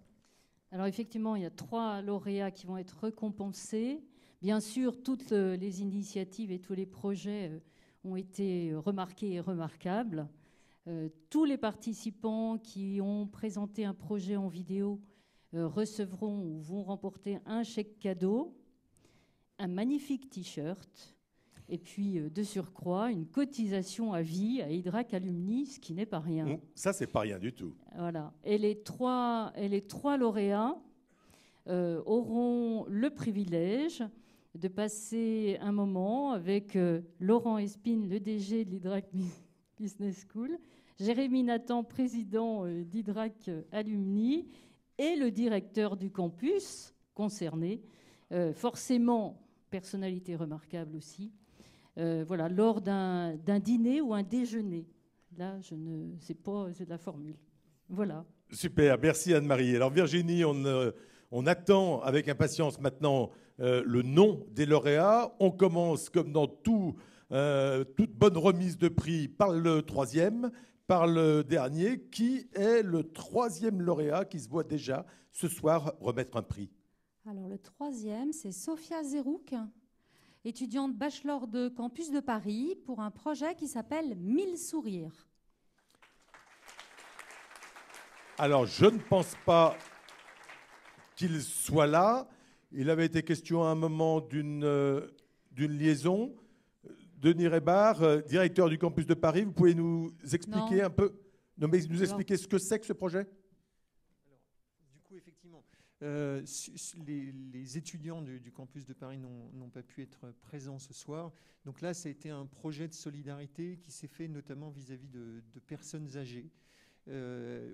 Alors effectivement, il y a 3 lauréats qui vont être récompensés. Bien sûr, toutes les initiatives et tous les projets ont été remarqués et remarquables. Tous les participants qui ont présenté un projet en vidéo recevront ou vont remporter un chèque cadeau, un magnifique t-shirt, et puis de surcroît une cotisation à vie à Hydrac Alumni, ce qui n'est pas rien. Ça, c'est pas rien du tout. Voilà. Et les trois lauréats auront le privilège de passer un moment avec Laurent Espine, le DG de l'Hydrac Business School, Jérémy Nathan, président d'Hydrac Alumni, et le directeur du campus concerné, forcément personnalité remarquable aussi, voilà, lors d'un dîner ou un déjeuner. Là, je ne sais pas, c'est de la formule. Voilà. Super, merci Anne-Marie. Alors Virginie, on attend avec impatience maintenant le nom des lauréats. On commence comme dans toute bonne remise de prix par le 3e, par le dernier. Qui est le 3e lauréat qui se voit déjà ce soir remettre un prix? Alors le 3e, c'est Sophia Zerouk, étudiante bachelor de campus de Paris, pour un projet qui s'appelle 1000 sourires. Alors, je ne pense pas qu'il soit là. Il avait été question à un moment d'une liaison. Denis Rébard, directeur du campus de Paris, vous pouvez nous expliquer un peu, nous expliquer ce que c'est que ce projet? Du coup, effectivement, les étudiants du campus de Paris n'ont pas pu être présents ce soir. Donc là, ça a été un projet de solidarité qui s'est fait notamment vis-à-vis de personnes âgées,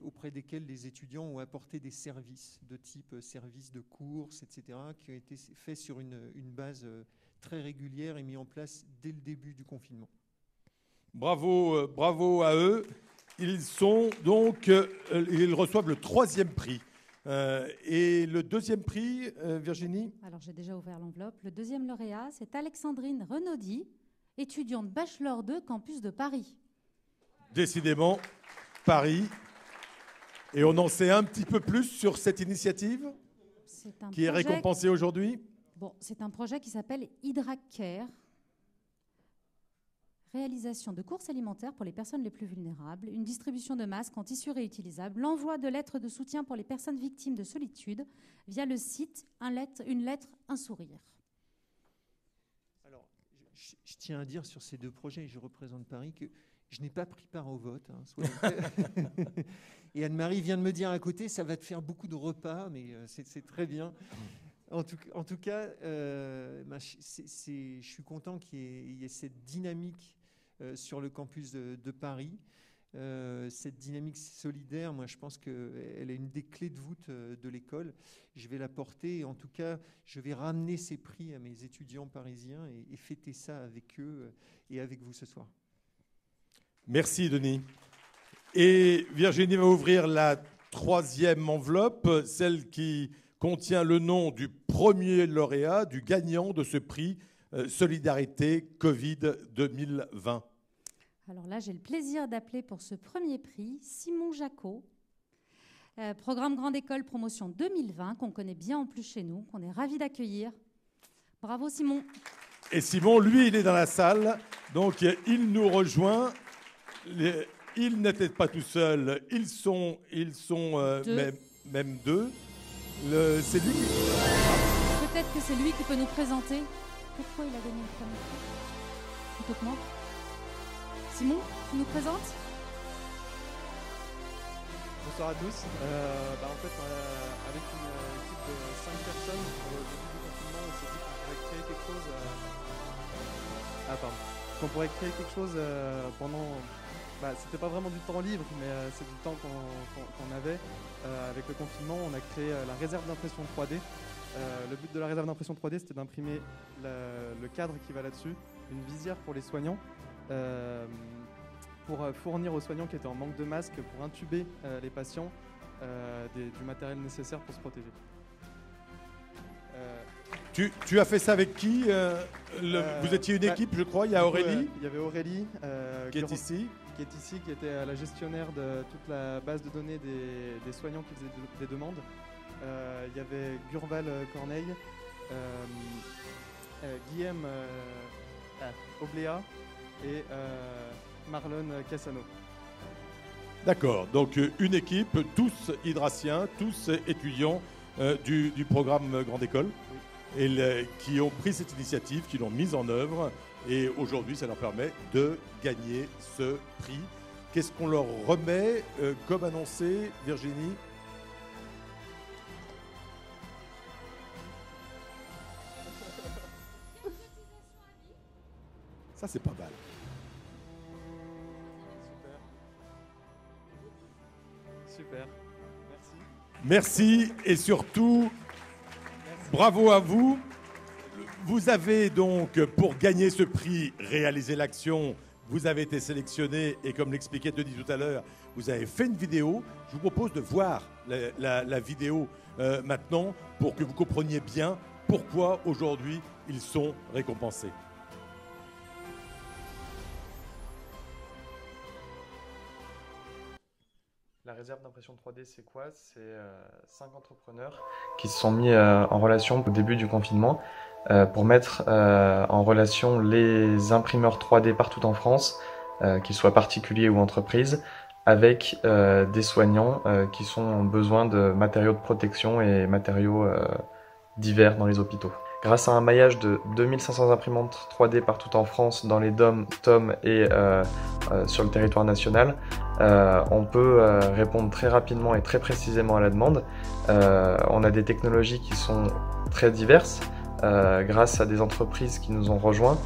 auprès desquelles les étudiants ont apporté des services de type services de courses, etc., qui ont été faits sur une base très régulière et mis en place dès le début du confinement. Bravo, bravo à eux. Ils sont donc, ils reçoivent le 3e prix. Et le 2e prix, Virginie? Alors j'ai déjà ouvert l'enveloppe. Le 2e lauréat, c'est Alexandrine Renaudy, étudiante Bachelor 2, campus de Paris. Décidément, Paris. Et on en sait un petit peu plus sur cette initiative qui est récompensée aujourd'hui? Bon, c'est un projet qui s'appelle HydraCare, réalisation de courses alimentaires pour les personnes les plus vulnérables, une distribution de masques en tissu réutilisable, l'envoi de lettres de soutien pour les personnes victimes de solitude via le site une lettre, un sourire. Alors, je tiens à dire sur ces 2 projets, je représente Paris, que je n'ai pas pris part au vote. Et Anne-Marie vient de me dire à côté, ça va te faire beaucoup de repas, mais c'est très bien. En tout cas, je suis content qu'il y ait cette dynamique sur le campus de Paris. Cette dynamique solidaire, moi je pense qu'elle est une des clés de voûte de l'école. Je vais la porter et en tout cas, je vais ramener ces prix à mes étudiants parisiens et fêter ça avec eux et avec vous ce soir. Merci Denis. Et Virginie va ouvrir la 3e enveloppe, celle qui contient le nom du premier lauréat, du gagnant de ce prix Solidarité Covid 2020. Alors là, j'ai le plaisir d'appeler pour ce premier prix Simon Jacot, programme Grande École Promotion 2020, qu'on connaît bien en plus chez nous, qu'on est ravis d'accueillir. Bravo Simon. Et Simon, lui, il est dans la salle, donc il nous rejoint. Ils n'étaient pas tout seuls, ils sont même 2. C'est lui qui... Peut-être que c'est lui qui peut nous présenter pourquoi il a gagné le premier prix. Plutôt que moi. Simon, tu nous présentes? Bonsoir à tous. En fait, avec une équipe de 5 personnes, au début du confinement, on s'est dit qu'on pourrait créer quelque chose... Qu'on pourrait créer quelque chose pendant... c'était pas vraiment du temps libre, mais c'est du temps qu'on avait. Avec le confinement, on a créé la réserve d'impression 3D. Le but de la réserve d'impression 3D, c'était d'imprimer le cadre qui va là-dessus, une visière pour les soignants, pour fournir aux soignants qui étaient en manque de masques, pour intuber les patients du matériel nécessaire pour se protéger. Tu as fait ça avec qui? Vous étiez une équipe, je crois. Il y a Aurélie. Il y avait Aurélie qui est ici, qui était la gestionnaire de toute la base de données des soignants qui faisaient des demandes. Il y avait Gurval Corneille, Guillaume Obléa et Marlon Cassano. D'accord, donc une équipe, tous hydraciens, tous étudiants du programme Grande École, et qui ont pris cette initiative, qui l'ont mise en œuvre, et aujourd'hui ça leur permet de gagner ce prix. Qu'est-ce qu'on leur remet comme annoncé, Virginie? Ça c'est pas mal. Super. Merci et surtout, bravo à vous. Vous avez donc, pour gagner ce prix, réalisé l'action. Vous avez été sélectionné et comme l'expliquait Denis tout à l'heure, vous avez fait une vidéo. Je vous propose de voir la vidéo maintenant pour que vous compreniez bien pourquoi aujourd'hui ils sont récompensés. La réserve d'impression 3D, c'est quoi? C'est 5 entrepreneurs qui se sont mis en relation au début du confinement pour mettre en relation les imprimeurs 3D partout en France, qu'ils soient particuliers ou entreprises, avec des soignants qui ont besoin de matériaux de protection et matériaux divers dans les hôpitaux. Grâce à un maillage de 2500 imprimantes 3D partout en France, dans les DOM, TOM et sur le territoire national, on peut répondre très rapidement et très précisément à la demande. On a des technologies qui sont très diverses, grâce à des entreprises qui nous ont rejoints,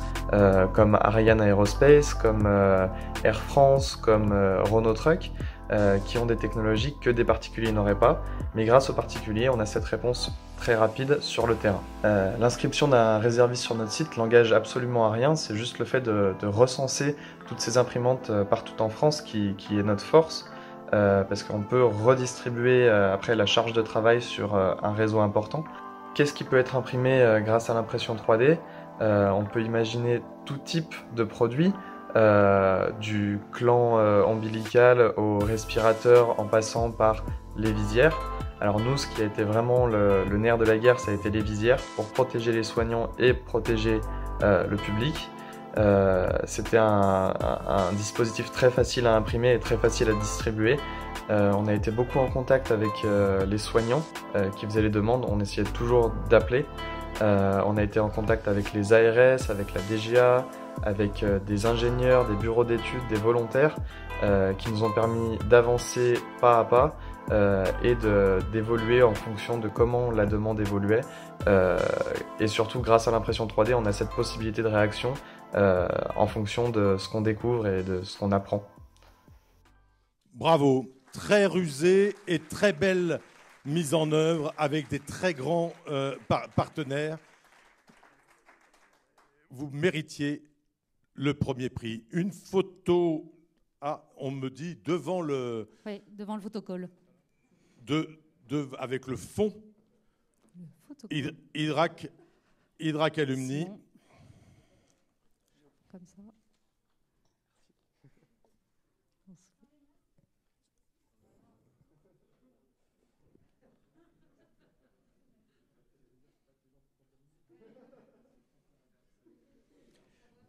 comme Ariane Aerospace, comme Air France, comme Renault Truck, qui ont des technologies que des particuliers n'auraient pas. Mais grâce aux particuliers, on a cette réponse très rapide sur le terrain. L'inscription d'un réserviste sur notre site n'engage absolument à rien, c'est juste le fait de recenser toutes ces imprimantes partout en France qui est notre force, parce qu'on peut redistribuer après la charge de travail sur un réseau important. Qu'est-ce qui peut être imprimé grâce à l'impression 3D? On peut imaginer tout type de produits, du clan ombilical au respirateur en passant par les visières. Alors nous, ce qui a été vraiment le nerf de la guerre, ça a été les visières pour protéger les soignants et protéger le public. C'était un dispositif très facile à imprimer et très facile à distribuer. On a été beaucoup en contact avec les soignants qui faisaient les demandes, on essayait toujours d'appeler. On a été en contact avec les ARS, avec la DGA, avec des ingénieurs, des bureaux d'études, des volontaires qui nous ont permis d'avancer pas à pas et d'évoluer en fonction de comment la demande évoluait. Et surtout, grâce à l'impression 3D, on a cette possibilité de réaction en fonction de ce qu'on découvre et de ce qu'on apprend. Bravo, très rusé et très belle mise en œuvre avec des très grands partenaires. Vous méritiez le premier prix. Une photo, on me dit, devant le... Oui, devant le photocall. Avec le fond. Hydrac Alumni. Comme ça.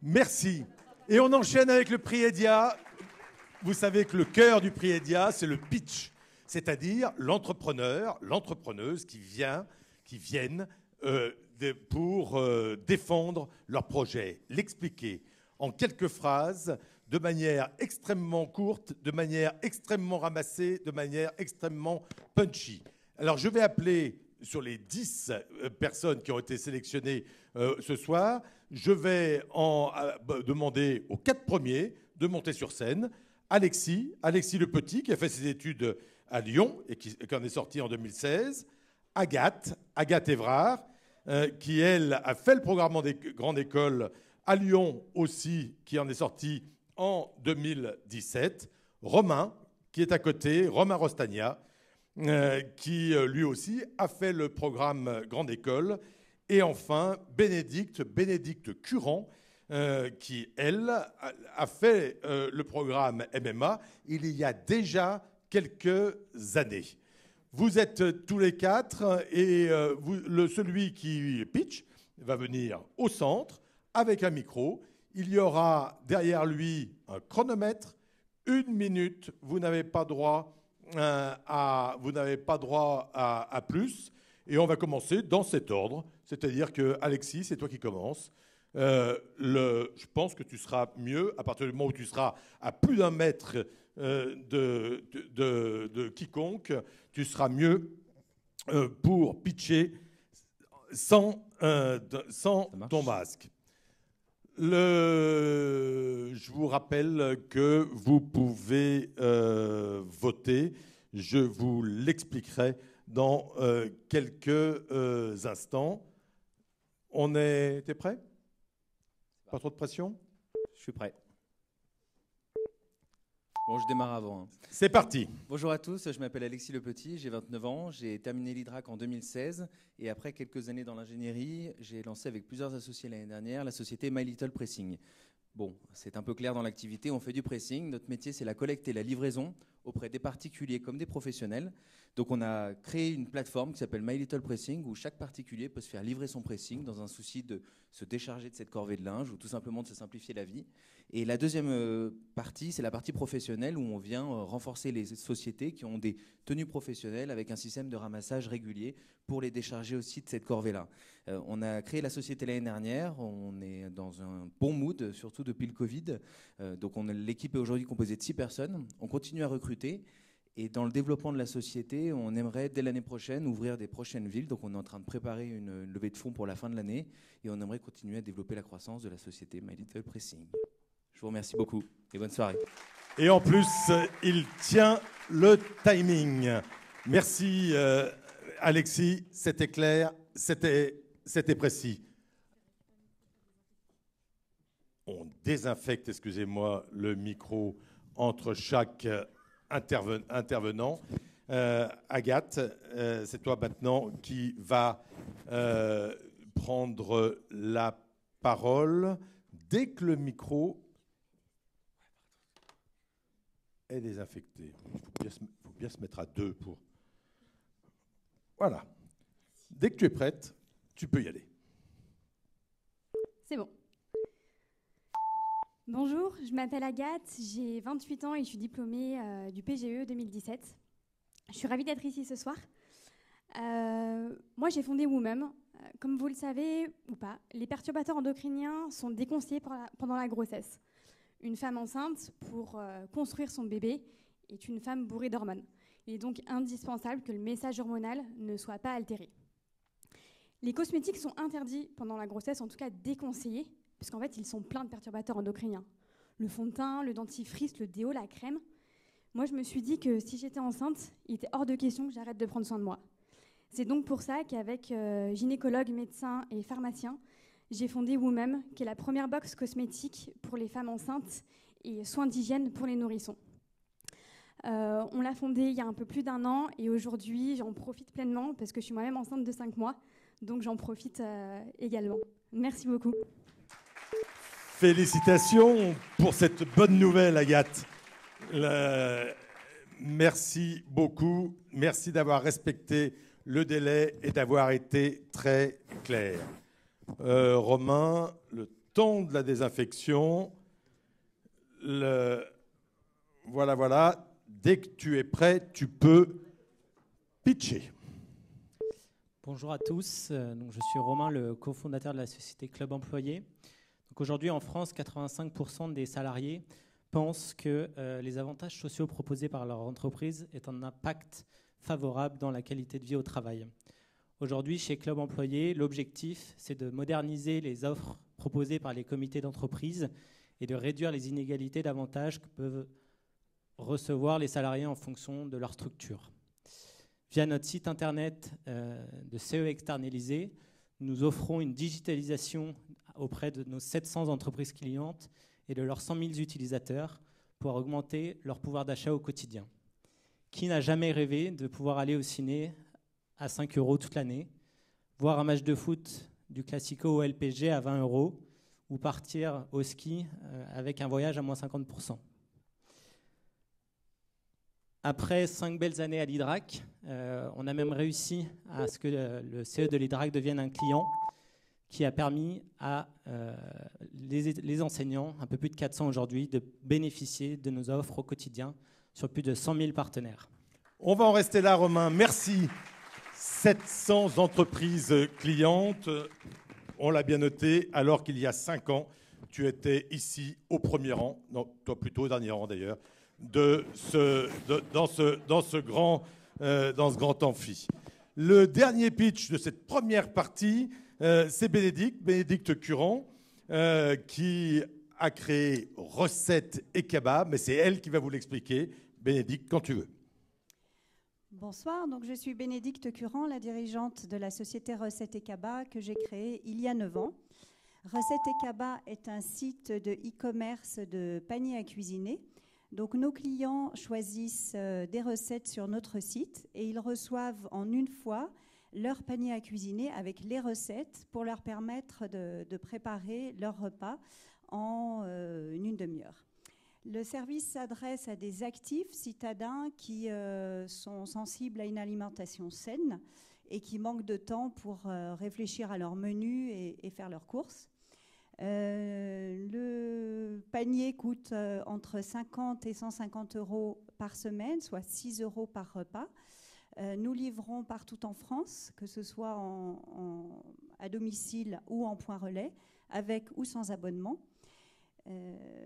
Merci. Et on enchaîne avec le prix EDIA. Vous savez que le cœur du prix EDIA, c'est le pitch, c'est-à-dire l'entrepreneur, l'entrepreneuse qui viennent pour défendre leur projet, l'expliquer en quelques phrases, de manière extrêmement courte, de manière extrêmement ramassée, de manière extrêmement punchy. Alors je vais appeler, sur les 10 personnes qui ont été sélectionnées ce soir, je vais demander aux 4 premiers de monter sur scène. Alexis Le Petit, qui a fait ses études à Lyon et qui en est sorti en 2016. Agathe Évrard, qui, elle, a fait le programme des grandes écoles à Lyon aussi, qui en est sorti en 2017. Romain, qui est à côté, Romain Rostagna, qui, lui aussi, a fait le programme grande école. Et enfin, Bénédicte Curand, qui, elle, a fait le programme MMA il y a déjà quelques années. Vous êtes tous les 4 et celui qui pitch va venir au centre avec un micro. Il y aura derrière lui un chronomètre, 1 minute. Vous n'avez pas droit à plus. Et on va commencer dans cet ordre. C'est-à-dire que Alexis, c'est toi qui commences. Je pense que tu seras mieux à partir du moment où tu seras à plus d'1 mètre de quiconque. Tu seras mieux pour pitcher sans ton masque. Je vous rappelle que vous pouvez voter. Je vous l'expliquerai dans quelques instants. T'es prêt? Pas trop de pression? Je suis prêt. Bon, je démarre avant. Hein. C'est parti. Bonjour à tous, je m'appelle Alexis Le Petit, j'ai 29 ans, j'ai terminé l'IDRAC en 2016 et après quelques années dans l'ingénierie, j'ai lancé avec plusieurs associés l'année dernière la société My Little Pressing. Bon, c'est un peu clair dans l'activité, on fait du pressing, notre métier c'est la collecte et la livraison auprès des particuliers comme des professionnels Donc on a créé une plateforme qui s'appelle My Little Pressing, où chaque particulier peut se faire livrer son pressing dans un souci de se décharger de cette corvée de linge ou tout simplement de se simplifier la vie. Et la deuxième partie, c'est la partie professionnelle, où on vient renforcer les sociétés qui ont des tenues professionnelles avec un système de ramassage régulier pour les décharger aussi de cette corvée-là. On a créé la société l'année dernière, on est dans un bon mood, surtout depuis le Covid. Donc l'équipe est aujourd'hui composée de 6 personnes, on continue à recruter. Et dans le développement de la société, on aimerait, dès l'année prochaine, ouvrir des prochaines villes. Donc on est en train de préparer une levée de fonds pour la fin de l'année. Et on aimerait continuer à développer la croissance de la société My Little Pressing. Je vous remercie beaucoup et bonne soirée. Et en plus, il tient le timing. Merci Alexis, c'était clair, c'était précis. On désinfecte, excusez-moi, le micro entre chaque intervenant. Agathe, c'est toi maintenant qui va prendre la parole dès que le micro est désinfecté. Il faut bien se mettre à 2 pour... Voilà. Dès que tu es prête, tu peux y aller. C'est bon. Bonjour, je m'appelle Agathe, j'ai 28 ans et je suis diplômée du PGE 2017. Je suis ravie d'être ici ce soir. Moi, j'ai fondé Woomum. Comme vous le savez ou pas, les perturbateurs endocriniens sont déconseillés pendant la grossesse. Une femme enceinte, pour construire son bébé, est une femme bourrée d'hormones. Il est donc indispensable que le message hormonal ne soit pas altéré. Les cosmétiques sont interdits pendant la grossesse, en tout cas déconseillés, parce qu'en fait, ils sont pleins de perturbateurs endocriniens. Le fond de teint, le dentifrice, le déo, la crème. Moi, je me suis dit que si j'étais enceinte, il était hors de question que j'arrête de prendre soin de moi. C'est donc pour ça qu'avec gynécologue, médecin et pharmacien, j'ai fondé Woomum, qui est la première box cosmétique pour les femmes enceintes et soins d'hygiène pour les nourrissons. On l'a fondée il y a un peu plus d'1 an et aujourd'hui, j'en profite pleinement parce que je suis moi-même enceinte de 5 mois, donc j'en profite également. Merci beaucoup. Félicitations pour cette bonne nouvelle, Agathe. Merci beaucoup. Merci d'avoir respecté le délai et d'avoir été très clair. Romain, le temps de la désinfection. Voilà. Dès que tu es prêt, tu peux pitcher. Bonjour à tous. Donc, je suis Romain, le cofondateur de la société Club Employé. Aujourd'hui, en France, 85% des salariés pensent que les avantages sociaux proposés par leur entreprise aient un impact favorable dans la qualité de vie au travail. Aujourd'hui, chez Club Employé, l'objectif, c'est de moderniser les offres proposées par les comités d'entreprise et de réduire les inégalités d'avantages que peuvent recevoir les salariés en fonction de leur structure. Via notre site internet de CE externalisé, nous offrons une digitalisation auprès de nos 700 entreprises clientes et de leurs 100 000 utilisateurs pour augmenter leur pouvoir d'achat au quotidien. Qui n'a jamais rêvé de pouvoir aller au ciné à 5 € toute l'année, voir un match de foot du Classico au LPG à 20 € ou partir au ski avec un voyage à moins 50%. Après 5 belles années à l'Hydrac, on a même réussi à ce que le CE de l'Hydrac devienne un client qui a permis à les enseignants, un peu plus de 400 aujourd'hui, de bénéficier de nos offres au quotidien sur plus de 100 000 partenaires. On va en rester là, Romain. Merci. 700 entreprises clientes, on l'a bien noté, alors qu'il y a 5 ans, tu étais ici au premier rang, non, toi plutôt au dernier rang d'ailleurs, dans ce grand amphi. Le dernier pitch de cette première partie, c'est Bénédicte Curand, qui a créé Recettes et Kebab, mais c'est elle qui va vous l'expliquer. Bénédicte, quand tu veux. Bonsoir, donc je suis Bénédicte Curand, la dirigeante de la société Recettes et Kebab que j'ai créée il y a 9 ans. Recettes et Kebab est un site de e-commerce de paniers à cuisiner. Donc nos clients choisissent des recettes sur notre site et ils reçoivent en une fois leur panier à cuisiner avec les recettes pour leur permettre de préparer leur repas en une demi-heure. Le service s'adresse à des actifs citadins qui sont sensibles à une alimentation saine et qui manquent de temps pour réfléchir à leur menu et faire leurs courses. Le panier coûte entre 50 et 150 euros par semaine, soit 6 euros par repas. Nous livrons partout en France, que ce soit à domicile ou en point relais, avec ou sans abonnement.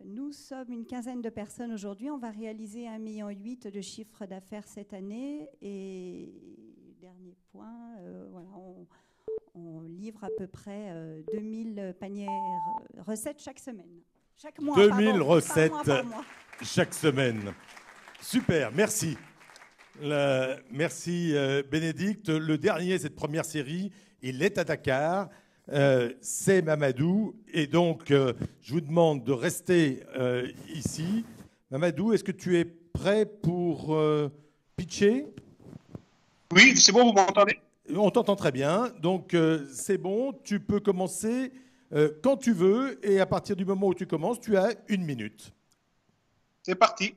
Nous sommes une quinzaine de personnes aujourd'hui. On va réaliser 1,8 million de chiffre d'affaires cette année. Et dernier point, voilà, on livre à peu près 2000 paniers recettes chaque semaine. Chaque mois, 2000 recettes par mois. chaque semaine. Super, merci. Merci Bénédicte. Le dernier, cette première série, il est à Dakar. C'est Mamadou. Et donc, je vous demande de rester ici. Mamadou, est-ce que tu es prêt pour pitcher? Oui, c'est bon, vous m'entendez? On t'entend très bien. Donc, c'est bon, tu peux commencer quand tu veux. Et à partir du moment où tu commences, tu as 1 minute. C'est parti.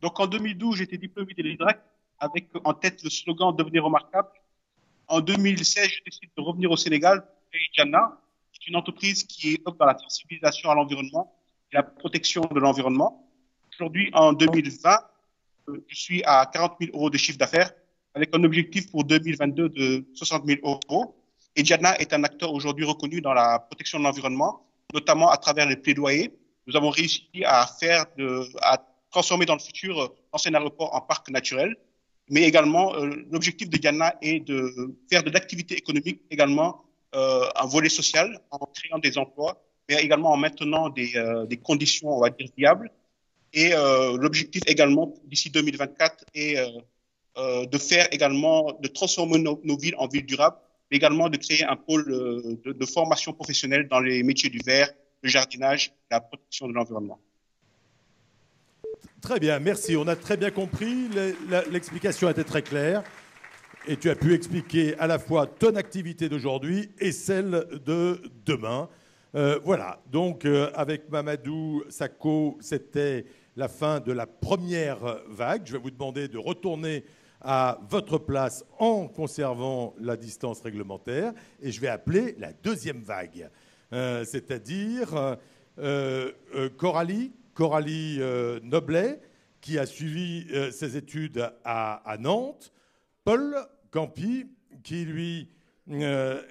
Donc, en 2012, j'étais diplômé de l'IDRAC avec en tête le slogan « Devenir remarquable ». En 2016, je décide de revenir au Sénégal pour créer Diana, qui est une entreprise qui œuvre dans la sensibilisation à l'environnement et la protection de l'environnement. Aujourd'hui, en 2020, je suis à 40 000 euros de chiffre d'affaires avec un objectif pour 2022 de 60 000 euros. Et Diana est un acteur aujourd'hui reconnu dans la protection de l'environnement, notamment à travers les plaidoyers. Nous avons réussi à transformer dans le futur l'ancien aéroport en parc naturel. Mais également, l'objectif de Diana est de faire de l'activité économique également un volet social en créant des emplois, mais également en maintenant des conditions, on va dire, viables. Et l'objectif également, d'ici 2024, est de transformer nos villes en villes durables, mais également de créer un pôle de formation professionnelle dans les métiers du verre, le jardinage, la protection de l'environnement. Très bien, merci. On a très bien compris. L'explication était très claire. Et tu as pu expliquer à la fois ton activité d'aujourd'hui et celle de demain. Voilà. Donc, avec Mamadou Sakho, c'était la fin de la première vague. Je vais vous demander de retourner à votre place en conservant la distance réglementaire. Et je vais appeler la deuxième vague. C'est-à-dire Coralie Noblet, qui a suivi ses études à Nantes, Paul Campi, qui lui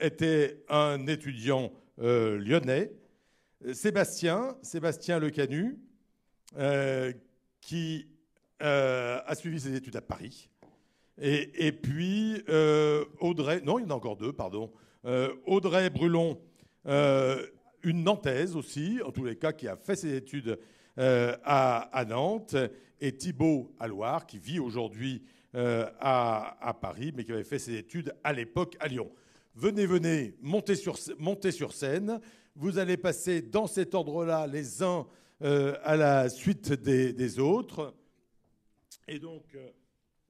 était un étudiant lyonnais, Sébastien Lecanu, qui a suivi ses études à Paris, et puis Audrey, non, il y en a encore deux, pardon, Audrey Brulon, une Nantaise aussi, en tous les cas, qui a fait ses études à Nantes, et Thibaut Alloire, qui vit aujourd'hui à Paris, mais qui avait fait ses études à l'époque à Lyon. Venez, montez sur scène. Vous allez passer dans cet ordre-là les uns à la suite des autres. Et donc,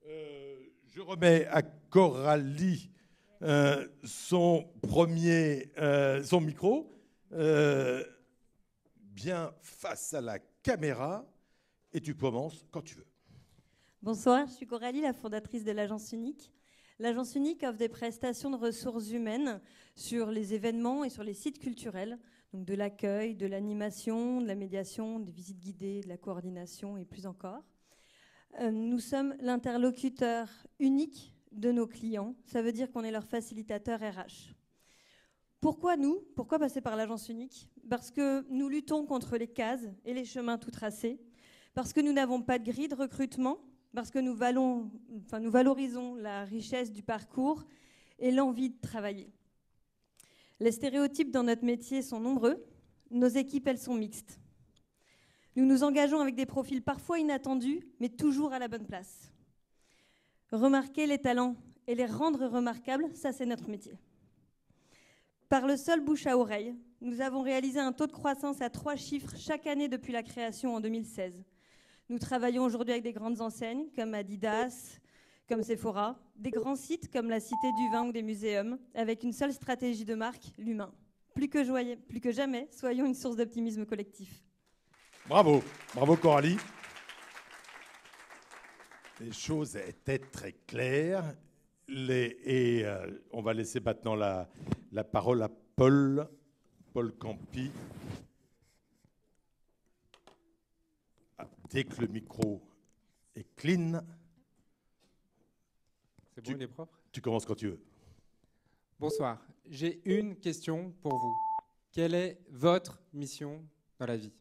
je remets à Coralie son micro. Bien face à la caméra, et tu commences quand tu veux. Bonsoir, je suis Coralie, la fondatrice de l'Agence Unique. L'Agence Unique offre des prestations de ressources humaines sur les événements et sur les sites culturels, donc de l'accueil, de l'animation, de la médiation, des visites guidées, de la coordination et plus encore. Nous sommes l'interlocuteur unique de nos clients, ça veut dire qu'on est leur facilitateur RH. Pourquoi nous? Pourquoi passer par l'Agence Unique? Parce que nous luttons contre les cases et les chemins tout tracés, parce que nous n'avons pas de grille de recrutement, parce que nous valorisons la richesse du parcours et l'envie de travailler. Les stéréotypes dans notre métier sont nombreux, nos équipes, elles sont mixtes. Nous nous engageons avec des profils parfois inattendus, mais toujours à la bonne place. Remarquer les talents et les rendre remarquables, ça c'est notre métier. Par le seul bouche à oreille, nous avons réalisé un taux de croissance à 3 chiffres chaque année depuis la création en 2016. Nous travaillons aujourd'hui avec des grandes enseignes comme Adidas, comme Sephora, des grands sites comme la Cité du Vin ou des muséums, avec une seule stratégie de marque, l'humain. Plus que jamais, soyons une source d'optimisme collectif. Bravo, bravo Coralie. Les choses étaient très claires. On va laisser maintenant la parole à Paul Campi. Dès que le micro est clean, c'est bon, il est propre. Tu commences quand tu veux. Bonsoir. J'ai une question pour vous. Quelle est votre mission dans la vie?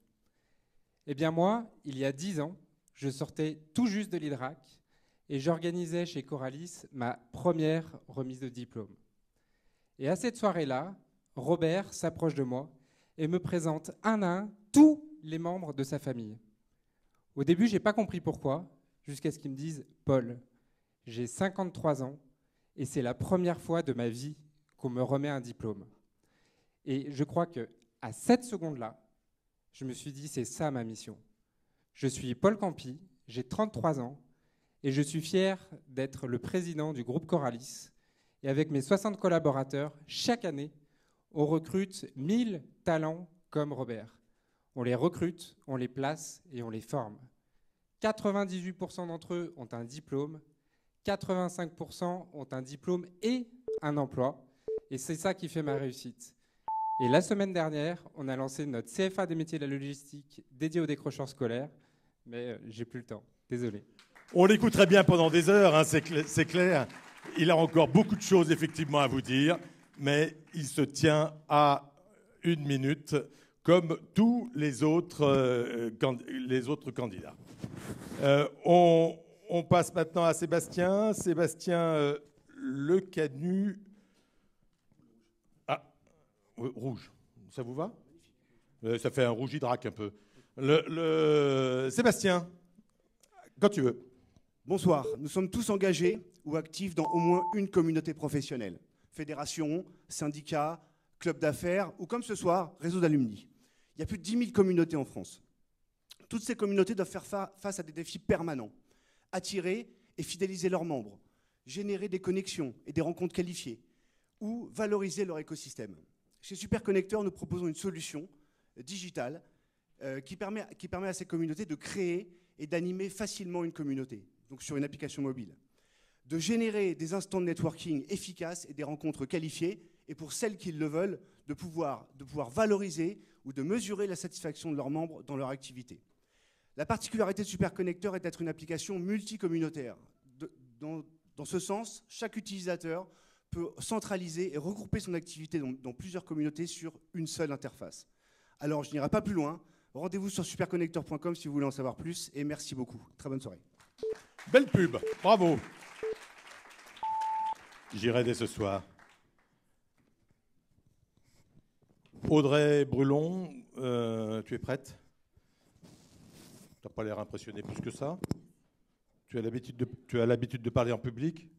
Eh bien moi, il y a 10 ans, je sortais tout juste de l'IDRAC et j'organisais chez Coralis ma première remise de diplôme. Et à cette soirée-là, Robert s'approche de moi et me présente un à un tous les membres de sa famille. Au début, je n'ai pas compris pourquoi, jusqu'à ce qu'il me dise « Paul, j'ai 53 ans et c'est la première fois de ma vie qu'on me remet un diplôme. » Et je crois qu'à cette seconde-là, je me suis dit « C'est ça ma mission. Je suis Paul Campi, j'ai 33 ans et je suis fier d'être le président du groupe Coralis. Et avec mes 60 collaborateurs, chaque année, on recrute 1000 talents comme Robert. On les recrute, on les place et on les forme. 98% d'entre eux ont un diplôme, 85% ont un diplôme et un emploi. Et c'est ça qui fait ma réussite. Et la semaine dernière, on a lancé notre CFA des métiers de la logistique dédié aux décrocheurs scolaires. Mais j'ai plus le temps, désolé. On l'écouterait bien pendant des heures, hein, c'est clair. Il a encore beaucoup de choses effectivement à vous dire, mais il se tient à 1 minute, comme tous les autres candidats. On passe maintenant à Sébastien. Sébastien Lecanu. Ah, rouge. Ça vous va? Ça fait un rouge hydrac un peu. Sébastien, quand tu veux. Bonsoir. Nous sommes tous engagés ou actifs dans au moins une communauté professionnelle. Fédération, syndicat, club d'affaires ou comme ce soir, réseau d'alumni. Il y a plus de 10 000 communautés en France. Toutes ces communautés doivent faire face à des défis permanents. Attirer et fidéliser leurs membres, générer des connexions et des rencontres qualifiées ou valoriser leur écosystème. Chez Superconnecteur, nous proposons une solution digitale qui permet à ces communautés de créer et d'animer facilement une communauté, donc sur une application mobile, de générer des instants de networking efficaces et des rencontres qualifiées, et pour celles qui le veulent, de pouvoir valoriser ou de mesurer la satisfaction de leurs membres dans leur activité. La particularité de Superconnecteur est d'être une application multicommunautaire. Dans ce sens, chaque utilisateur peut centraliser et regrouper son activité dans plusieurs communautés sur une seule interface. Alors, je n'irai pas plus loin. Rendez-vous sur superconnecteur.com si vous voulez en savoir plus. Et merci beaucoup. Très bonne soirée. Belle pub. Bravo. J'irai dès ce soir. Audrey Brulon, tu es prête? Tu n'as pas l'air impressionné plus que ça. Tu as l'habitude de parler en public?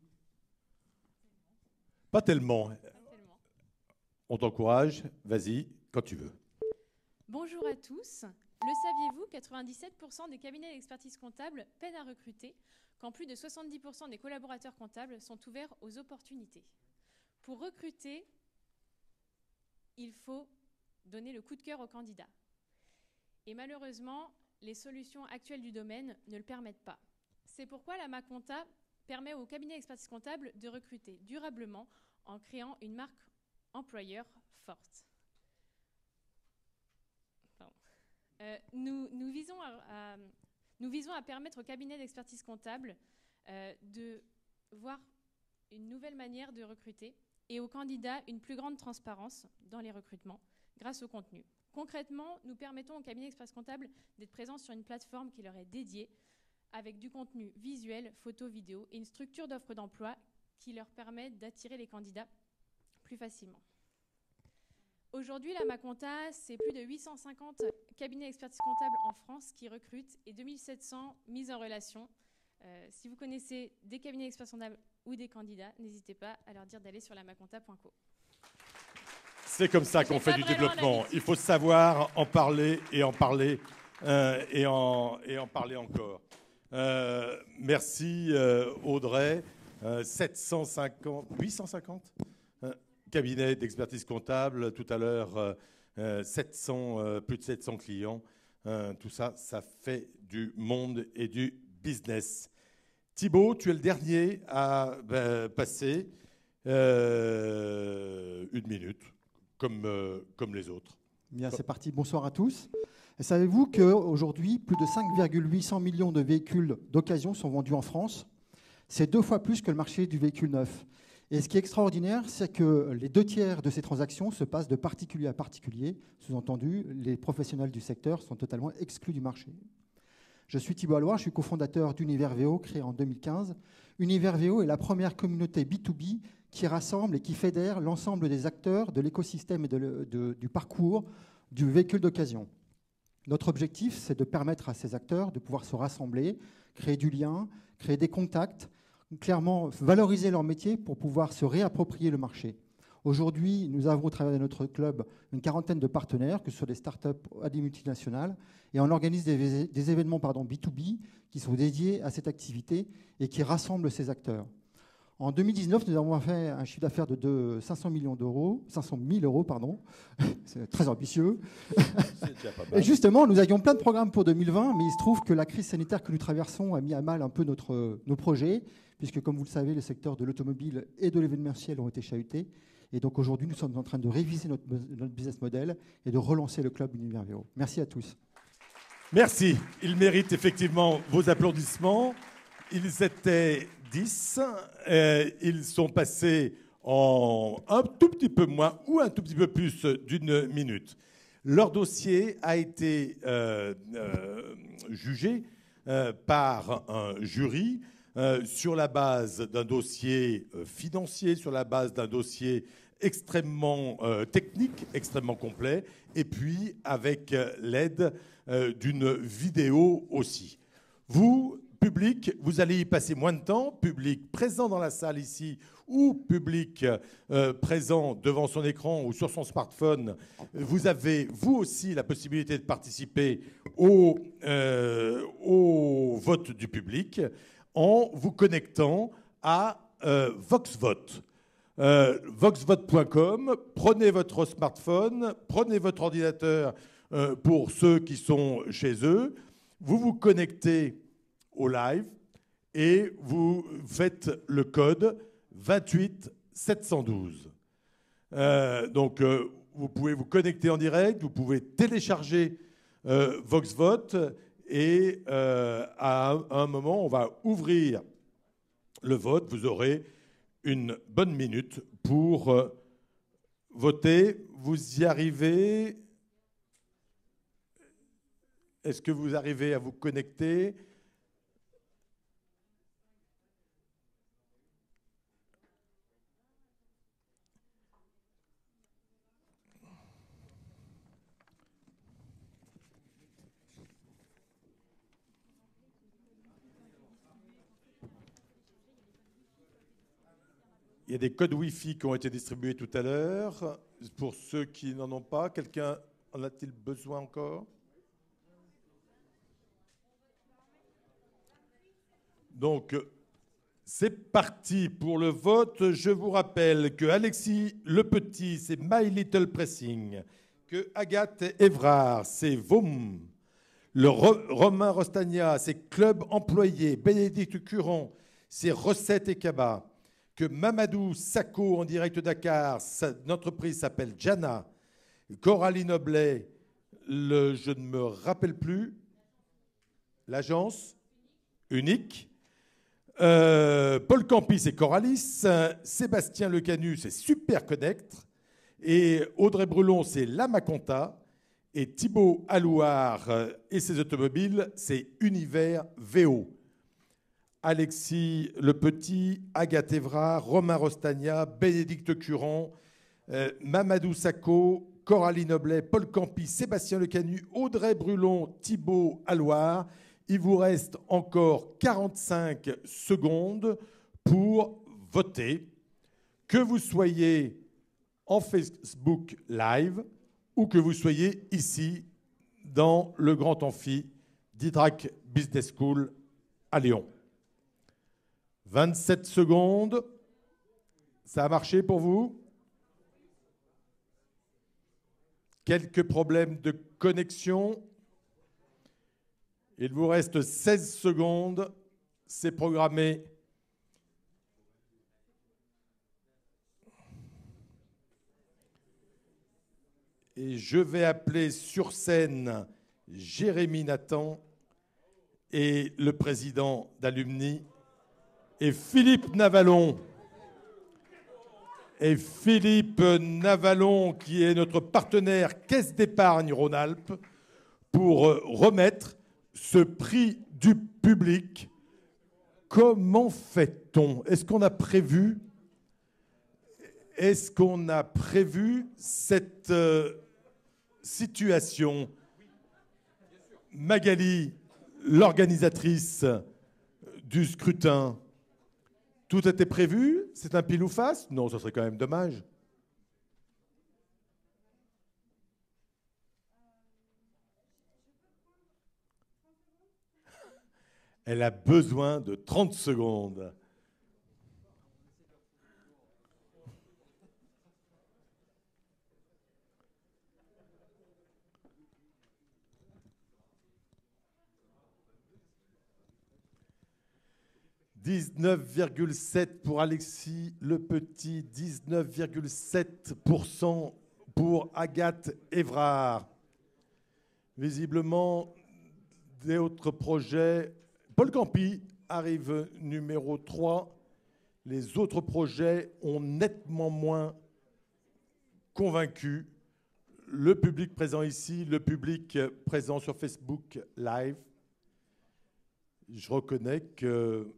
Pas tellement. On t'encourage. Vas-y, quand tu veux. Bonjour à tous. Le saviez-vous, 97% des cabinets d'expertise comptable peinent à recruter, quand plus de 70% des collaborateurs comptables sont ouverts aux opportunités. Pour recruter, il faut donner le coup de cœur aux candidats. Et malheureusement, les solutions actuelles du domaine ne le permettent pas. C'est pourquoi la Maconta permet aux cabinets d'expertise comptable de recruter durablement en créant une marque employeur forte. Nous visons à permettre aux cabinets d'expertise comptable de voir une nouvelle manière de recruter et aux candidats une plus grande transparence dans les recrutements grâce au contenu. Concrètement, nous permettons aux cabinets d'expertise comptable d'être présents sur une plateforme qui leur est dédiée avec du contenu visuel, photo, vidéo et une structure d'offre d'emploi qui leur permet d'attirer les candidats plus facilement. Aujourd'hui, la Maconta, c'est plus de 850 cabinets d'expertise comptable en France qui recrutent et 2700 mises en relation. Si vous connaissez des cabinets d'expertise comptable ou des candidats, n'hésitez pas à leur dire d'aller sur lamaconta.co. C'est comme ça qu'on fait du développement. Il faut savoir en parler et en parler et en parler encore. Merci Audrey. 850 cabinets d'expertise comptable. Tout à l'heure, plus de 700 clients. Tout ça, ça fait du monde et du business. Thibaut, tu es le dernier à passer 1 minute, comme les autres. Bien, c'est parti. Bonsoir à tous. Et savez-vous qu'aujourd'hui, plus de 5,800 millions de véhicules d'occasion sont vendus en France? C'est 2 fois plus que le marché du véhicule neuf. Et ce qui est extraordinaire, c'est que les 2 tiers de ces transactions se passent de particulier à particulier. Sous-entendu, les professionnels du secteur sont totalement exclus du marché. Je suis Thibaut Alloire, je suis cofondateur d'Univers VO, créé en 2015. Univers VO est la première communauté B2B qui rassemble et qui fédère l'ensemble des acteurs de l'écosystème et du parcours du véhicule d'occasion. Notre objectif, c'est de permettre à ces acteurs de pouvoir se rassembler, créer du lien, créer des contacts, clairement valoriser leur métier pour pouvoir se réapproprier le marché. Aujourd'hui, nous avons, au travers de notre club, une 40aine de partenaires, que ce soit des startups à des multinationales, et on organise des événements B2B qui sont dédiés à cette activité et qui rassemblent ces acteurs. En 2019, nous avons fait un chiffre d'affaires de 500 000 euros, c'est très ambitieux. Et justement, nous avions plein de programmes pour 2020, mais il se trouve que la crise sanitaire que nous traversons a mis à mal un peu nos projets, puisque, comme vous le savez, les secteurs de l'automobile et de l'événementiel ont été chahutés. Et donc aujourd'hui, nous sommes en train de réviser notre business model et de relancer le club Univers VO. Merci à tous. Merci. Il mérite effectivement vos applaudissements. Ils étaient 10. Ils sont passés en un tout petit peu moins ou un tout petit peu plus d'1 minute. Leur dossier a été jugé par un jury sur la base d'un dossier financier, sur la base d'un dossier extrêmement technique, extrêmement complet, et puis avec l'aide d'une vidéo aussi. Vous, public, vous allez y passer moins de temps, public présent dans la salle ici ou public présent devant son écran ou sur son smartphone, vous avez vous aussi la possibilité de participer au vote du public en vous connectant à VoxVote. Voxvote.com, prenez votre smartphone, prenez votre ordinateur pour ceux qui sont chez eux, vous vous connectez au live et vous faites le code 28712. Donc vous pouvez vous connecter en direct, vous pouvez télécharger VoxVote et à un moment, on va ouvrir le vote. Vous aurez une bonne minute pour voter. Vous y arrivez? Est-ce que vous arrivez à vous connecter? Il y a des codes Wi-Fi qui ont été distribués tout à l'heure. Pour ceux qui n'en ont pas, quelqu'un en a-t-il besoin encore? Donc, c'est parti pour le vote. Je vous rappelle que Alexis Le Petit, c'est My Little Pressing, que Agathe Évrard, c'est VOM, Romain Rostagna, c'est Club Employé, Bénédicte Curon, c'est Recettes et Cabas, que Mamadou Sakho, en direct de Dakar, notre entreprise s'appelle Jana, Coralie Noblet, je ne me rappelle plus, l'agence unique, Paul Campi, c'est Coralis, Sébastien Lecanu, c'est Superconnect, et Audrey Brulon, c'est Lamaconta, et Thibaut Alloire et ses automobiles, c'est Univers VO. Alexis Le Petit, Agathe Évrard, Romain Rostagna, Bénédicte Curon, Mamadou Sakho, Coralie Noblet, Paul Campi, Sébastien Lecanu, Audrey Brulon, Thibaut Alloire. Il vous reste encore 45 secondes pour voter, que vous soyez en Facebook Live ou que vous soyez ici dans le grand amphi d'Hydrac Business School à Lyon. 27 secondes. Ça a marché pour vous? Quelques problèmes de connexion? Il vous reste 16 secondes. C'est programmé. Et je vais appeler sur scène Jérémy Nathan et le président d'Alumni et Philippe Navalon. Et Philippe Navalon, qui est notre partenaire Caisse d'épargne Rhône-Alpes, pour remettre ce prix du public. Comment fait-on? Est-ce qu'on a prévu cette situation? Magali, l'organisatrice du scrutin, tout était prévu? C'est un pile ou face? Non, ça serait quand même dommage. Elle a besoin de 30 secondes. « 19,7 pour Alexis Le Petit, 19,7% pour Agathe Évrard. » Visiblement, d'autres projets. Paul Campi arrive numéro 3. Les autres projets ont nettement moins convaincu. Le public présent ici, le public présent sur Facebook Live. Je reconnais que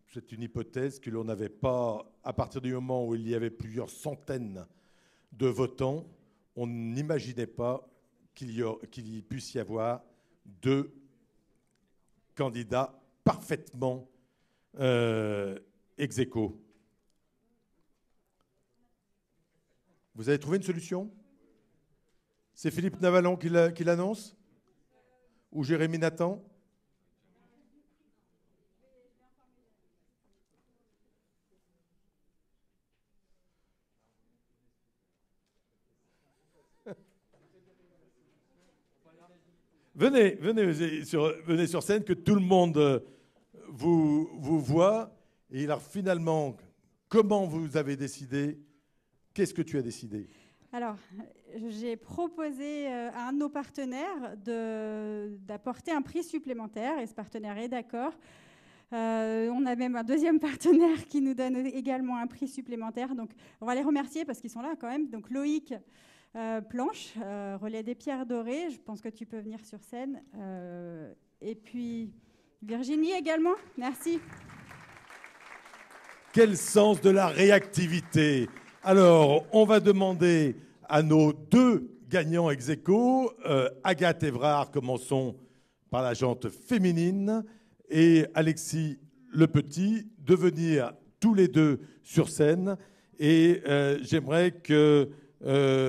c'est une hypothèse que l'on n'avait pas, à partir du moment où il y avait plusieurs centaines de votants, on n'imaginait pas qu'il puisse y avoir deux candidats parfaitement ex aequo. Vous avez trouvé une solution? C'est Philippe Navalon qui l'annonce? Ou Jérémy Nathan? Venez sur scène, que tout le monde vous voit. Et alors finalement, comment vous avez décidé? Qu'est-ce que tu as décidé? Alors, j'ai proposé à un de nos partenaires d'apporter un prix supplémentaire, et ce partenaire est d'accord. On a même un deuxième partenaire qui nous donne également un prix supplémentaire. Donc, on va les remercier parce qu'ils sont là quand même. Donc, Loïc Planche, Relais des Pierres Dorées. Je pense que tu peux venir sur scène. Et puis, Virginie également. Merci. Quel sens de la réactivité! Alors, on va demander à nos deux gagnants ex aequo, Agathe Évrard, commençons par la jante féminine, et Alexis Le Petit, de venir tous les deux sur scène. Et j'aimerais que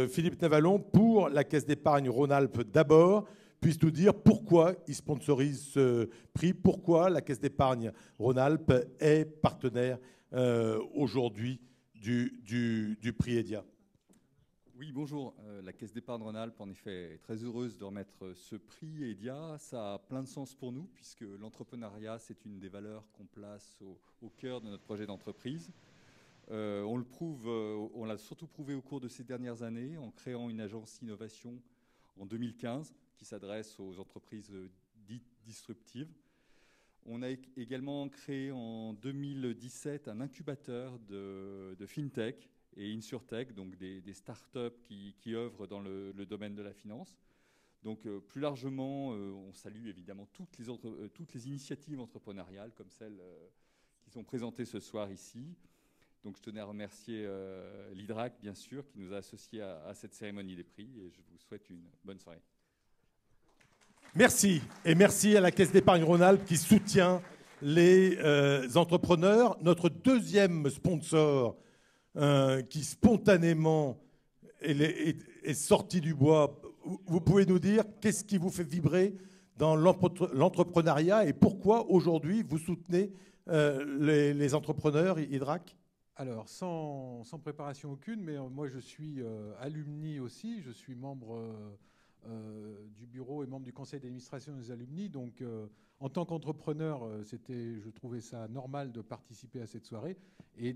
Philippe Navalon, pour la Caisse d'épargne Rhône-Alpes d'abord, puisse nous dire pourquoi il sponsorise ce prix, pourquoi la Caisse d'épargne Rhône-Alpes est partenaire aujourd'hui du prix EDIA. Oui, bonjour. La Caisse d'épargne Rhône-Alpes, en effet, est très heureuse de remettre ce prix EDIA. Ça a plein de sens pour nous, puisque l'entrepreneuriat, c'est une des valeurs qu'on place au cœur de notre projet d'entreprise. On le prouve, on l'a surtout prouvé au cours de ces dernières années, en créant une agence innovation en 2015, qui s'adresse aux entreprises dites disruptives. On a également créé en 2017 un incubateur de FinTech et InsurTech, donc des startups qui œuvrent dans le domaine de la finance. Donc plus largement, on salue évidemment toutes les initiatives entrepreneuriales comme celles qui sont présentées ce soir ici. Donc je tenais à remercier l'IDRAC, bien sûr, qui nous a associés à cette cérémonie des prix, et je vous souhaite une bonne soirée. Merci. Et merci à la Caisse d'épargne Rhône-Alpes qui soutient les entrepreneurs. Notre deuxième sponsor qui spontanément est sorti du bois. Vous pouvez nous dire qu'est-ce qui vous fait vibrer dans l'entrepreneuriat et pourquoi aujourd'hui vous soutenez les entrepreneurs, IDRAC? Alors, sans préparation aucune, mais moi je suis alumni aussi, je suis membre du bureau et membre du conseil d'administration des alumni. Donc, en tant qu'entrepreneur, je trouvais ça normal de participer à cette soirée et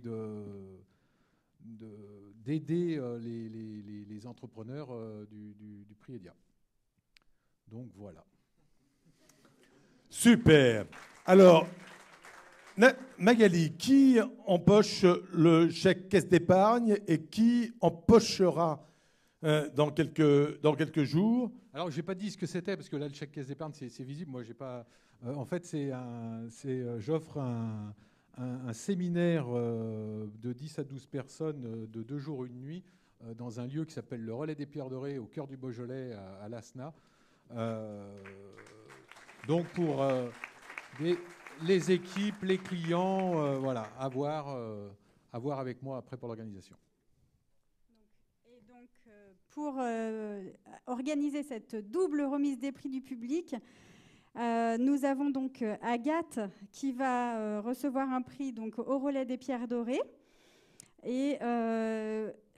d'aider les entrepreneurs du prix EDIA. Donc, voilà. Super. Alors, Magali, qui empoche le chèque caisse d'épargne et qui empochera dans quelques jours? Alors, je n'ai pas dit ce que c'était, parce que là, le chèque caisse d'épargne, c'est visible. Moi, j'ai pas. En fait, j'offre un séminaire de 10 à 12 personnes de 2 jours, 1 nuit, dans un lieu qui s'appelle le Relais des Pierres Dorées, au cœur du Beaujolais, à l'ASNA. Donc, pour les équipes, les clients, voilà, à voir avec moi après pour l'organisation. Et donc, pour organiser cette double remise des prix du public, nous avons donc Agathe qui va recevoir un prix donc, au Relais des Pierres Dorées. Et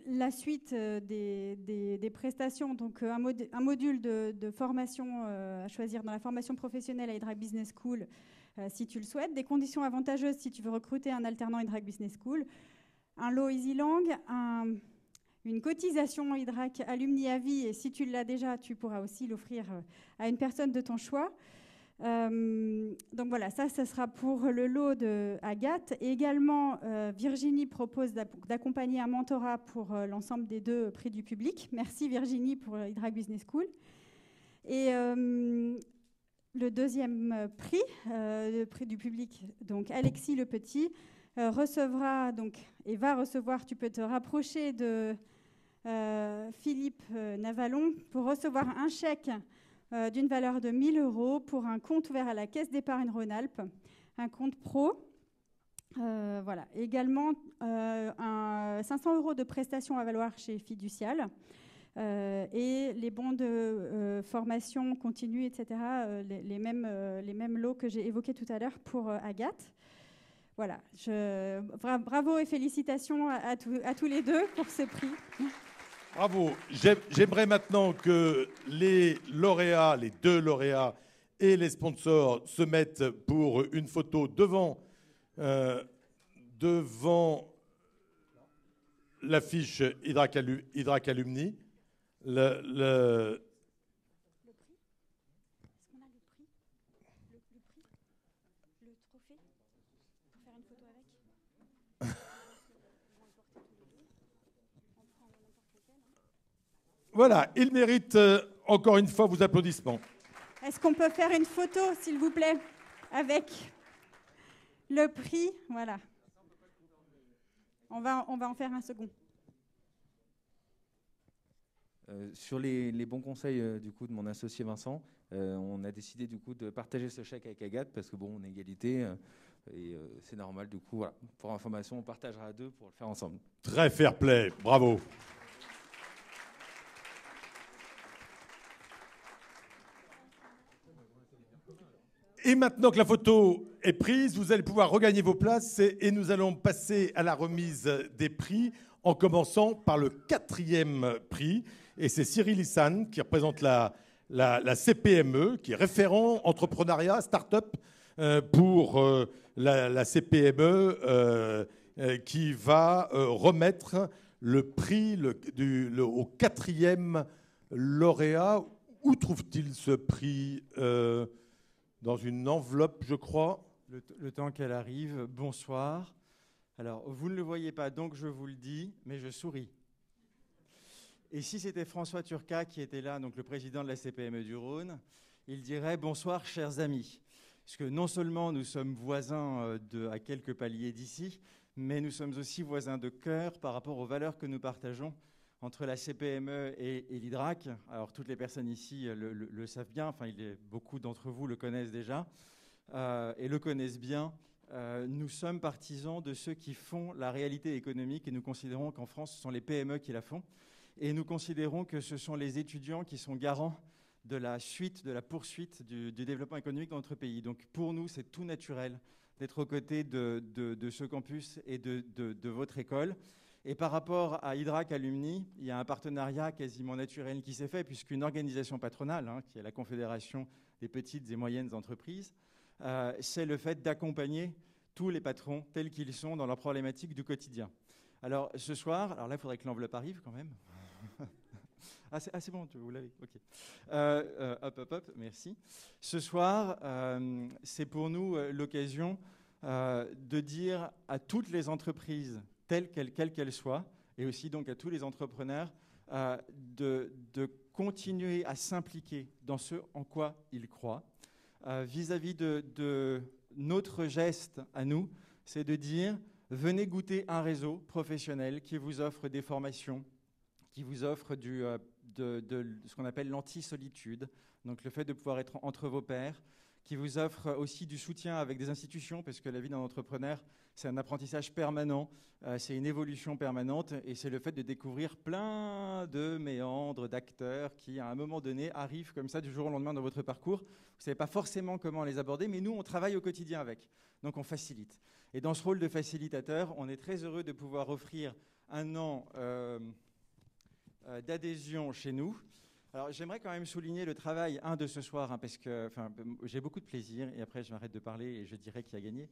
la suite des prestations, donc un module de formation à choisir dans la formation professionnelle à iDRAC Business School, si tu le souhaites, des conditions avantageuses si tu veux recruter un alternant iDRAC Business School, un lot EasyLang, une cotisation iDRAC Alumni à vie, et si tu l'as déjà, tu pourras aussi l'offrir à une personne de ton choix. Donc voilà, ça sera pour le lot de Agathe. Et également, Virginie propose d'accompagner un mentorat pour l'ensemble des 2 prix du public. Merci Virginie pour iDRAC Business School. Et le deuxième prix, le prix du public, donc Alexis Le Petit, recevra donc, et va recevoir, tu peux te rapprocher de Philippe Navalon pour recevoir un chèque d'une valeur de 1 000 € pour un compte ouvert à la Caisse d'épargne Rhône-Alpes, un compte pro. Voilà. Également, 500 € de prestations à valoir chez Fiducial et les bons de formation continue, etc., les mêmes lots que j'ai évoqués tout à l'heure pour Agathe. Voilà. Bravo et félicitations à tous les 2 pour ce prix. Bravo. J'aimerais maintenant que les lauréats, les 2 lauréats et les sponsors se mettent pour une photo devant l'affiche iDRAC Alumni. Le prix. Est-ce qu'on a le prix? Le trophée pour faire une photo avec? Voilà, il mérite encore une fois vos applaudissements. Est-ce qu'on peut faire une photo, s'il vous plaît, avec le prix? Voilà. On va en faire un second. Sur les bons conseils du coup de mon associé Vincent, on a décidé du coup de partager ce chèque avec Agathe parce que bon, on est égalité et c'est normal. Du coup, voilà. Pour information, on partagera à 2 pour le faire ensemble. Très fair play, bravo. Et maintenant que la photo est prise, vous allez pouvoir regagner vos places et nous allons passer à la remise des prix en commençant par le 4e prix. Et c'est Cyril Issane qui représente la CPME, qui est référent entrepreneuriat, start-up pour la CPME, qui va remettre le prix au 4e lauréat. Où trouve-t-il ce prix? Dans une enveloppe, je crois. Le temps qu'elle arrive, bonsoir. Alors, vous ne le voyez pas, donc je vous le dis, mais je souris. Et si c'était François Turcat qui était là, donc le président de la CPME du Rhône, il dirait « Bonsoir, chers amis ». Parce que non seulement nous sommes voisins à quelques paliers d'ici, mais nous sommes aussi voisins de cœur par rapport aux valeurs que nous partageons entre la CPME et l'IDRAC. Alors, toutes les personnes ici le savent bien, enfin, beaucoup d'entre vous le connaissent déjà, et le connaissent bien. Nous sommes partisans de ceux qui font la réalité économique, et nous considérons qu'en France, ce sont les PME qui la font. Et nous considérons que ce sont les étudiants qui sont garants de la poursuite du développement économique dans notre pays. Donc, pour nous, c'est tout naturel d'être aux côtés de ce campus et de votre école. Et par rapport à Hydrac Alumni, il y a un partenariat quasiment naturel qui s'est fait, puisqu'une organisation patronale, qui est la Confédération des petites et moyennes entreprises, c'est le fait d'accompagner tous les patrons tels qu'ils sont dans leurs problématiques du quotidien. Alors ce soir, alors là il faudrait que l'enveloppe arrive quand même. C'est bon, vous l'avez, ok. Hop, merci. Ce soir, c'est pour nous l'occasion de dire à toutes les entreprises, quelles qu'elles soient, et aussi donc à tous les entrepreneurs, de continuer à s'impliquer dans ce en quoi ils croient. Vis-à-vis de notre geste à nous, c'est de dire, venez goûter un réseau professionnel qui vous offre des formations, qui vous offre ce qu'on appelle l'anti-solitude, donc le fait de pouvoir être entre vos pairs, qui vous offre aussi du soutien avec des institutions, parce que la vie d'un entrepreneur, c'est un apprentissage permanent, c'est une évolution permanente, et c'est le fait de découvrir plein de méandres, d'acteurs qui, à un moment donné, arrivent comme ça du jour au lendemain dans votre parcours. Vous ne savez pas forcément comment les aborder, mais nous, on travaille au quotidien avec, donc on facilite. Et dans ce rôle de facilitateur, on est très heureux de pouvoir offrir un an d'adhésion chez nous. Alors j'aimerais quand même souligner le travail de ce soir, parce que j'ai beaucoup de plaisir, et après je m'arrête de parler et je dirai qui a gagné.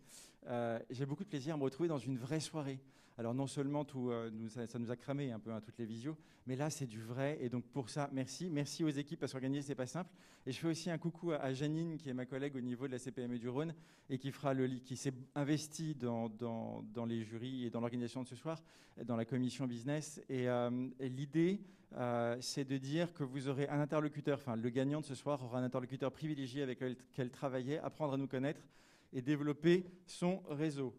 J'ai beaucoup de plaisir à me retrouver dans une vraie soirée. Alors non seulement ça nous a cramé un peu toutes les visios, mais là c'est du vrai, et donc pour ça merci. Merci aux équipes, parce qu'organiser c'est pas simple. Et je fais aussi un coucou à Janine, qui est ma collègue au niveau de la CPME du Rhône, et qui s'est investie dans les jurys et dans l'organisation de ce soir, dans la commission business. Et l'idée, c'est de dire que vous aurez un interlocuteur, le gagnant de ce soir aura un interlocuteur privilégié avec lequel travailler, apprendre à nous connaître et développer son réseau.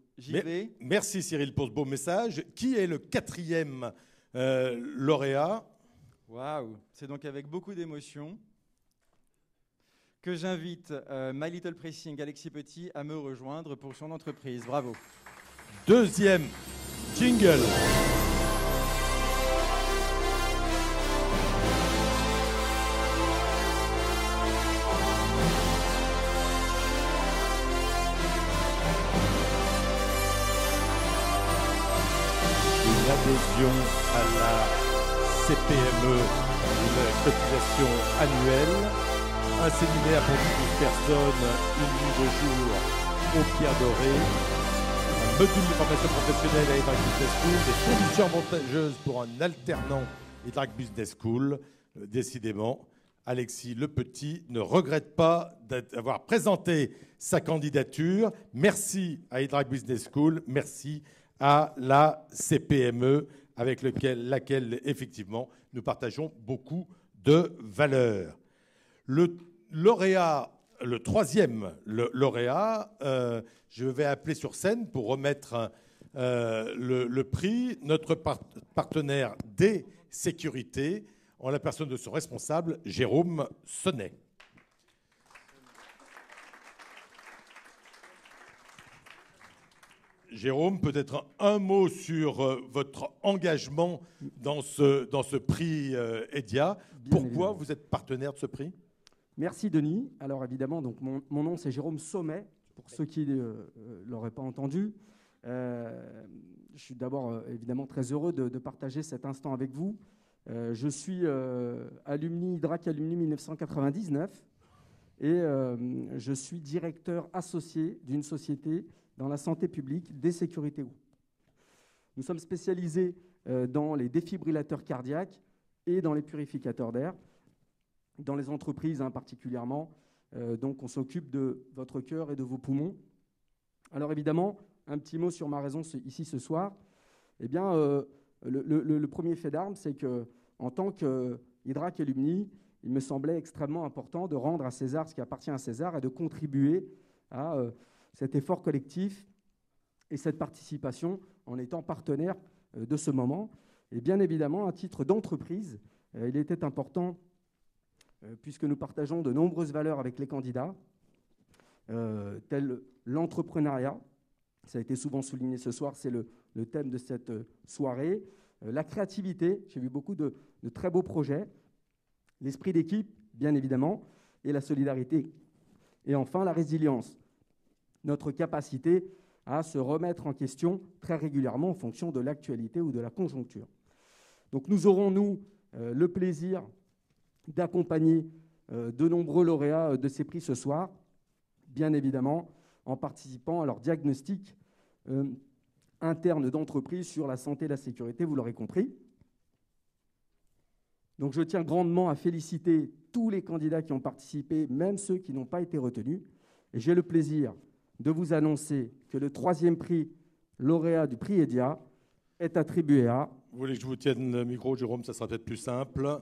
Merci Cyril pour ce beau message. Qui est le 4e lauréat? Waouh, c'est donc avec beaucoup d'émotion que j'invite My Little Pressing, Alexis Petit, à me rejoindre pour son entreprise. Bravo. 2e jingle. Adhésion à la CPME, une cotisation annuelle, un séminaire pour 12 personnes, une nuit de jour au Pierre Doré, un module de formation professionnelle à Hydrac Business School, des conditions avantageuses pour un alternant Hydrac Business School. Décidément, Alexis Le Petit ne regrette pas d'avoir présenté sa candidature. Merci à Hydrac Business School, merci à la CPME, avec laquelle, effectivement, nous partageons beaucoup de valeurs. Le lauréat, le 3e lauréat, je vais appeler sur scène pour remettre le prix notre partenaire des sécurités, en la personne de son responsable, Jérôme Sonnet. Jérôme, peut-être un mot sur votre engagement dans ce prix EDIA. Pourquoi vous êtes partenaire de ce prix? Merci Denis. Alors évidemment, donc mon nom c'est Jérôme Sommet, pour ceux qui ne l'auraient pas entendu. Je suis d'abord évidemment très heureux de partager cet instant avec vous. Je suis Hydrac Alumni 1999 et je suis directeur associé d'une société dans la santé publique des sécurités eau. Nous sommes spécialisés dans les défibrillateurs cardiaques et dans les purificateurs d'air, dans les entreprises particulièrement. Donc on s'occupe de votre cœur et de vos poumons. Alors évidemment, un petit mot sur ma raison ici ce soir. Eh bien, le premier fait d'armes, c'est qu'en tant qu'Hydrac Alumni, il me semblait extrêmement important de rendre à César ce qui appartient à César et de contribuer à cet effort collectif et cette participation en étant partenaire de ce moment. Et bien évidemment, à titre d'entreprise, il était important, puisque nous partageons de nombreuses valeurs avec les candidats, telles l'entrepreneuriat, ça a été souvent souligné ce soir, c'est le thème de cette soirée, la créativité, j'ai vu beaucoup de très beaux projets, l'esprit d'équipe, bien évidemment, et la solidarité. Et enfin, la résilience, notre capacité à se remettre en question très régulièrement en fonction de l'actualité ou de la conjoncture. Donc nous aurons, nous, le plaisir d'accompagner de nombreux lauréats de ces prix ce soir, bien évidemment, en participant à leur diagnostic interne d'entreprise sur la santé et la sécurité, vous l'aurez compris. Donc je tiens grandement à féliciter tous les candidats qui ont participé, même ceux qui n'ont pas été retenus. Et j'ai le plaisir de vous annoncer que le 3e prix lauréat du prix EDIA est attribué à... Vous voulez que je vous tienne le micro, Jérôme? Ça sera peut-être plus simple.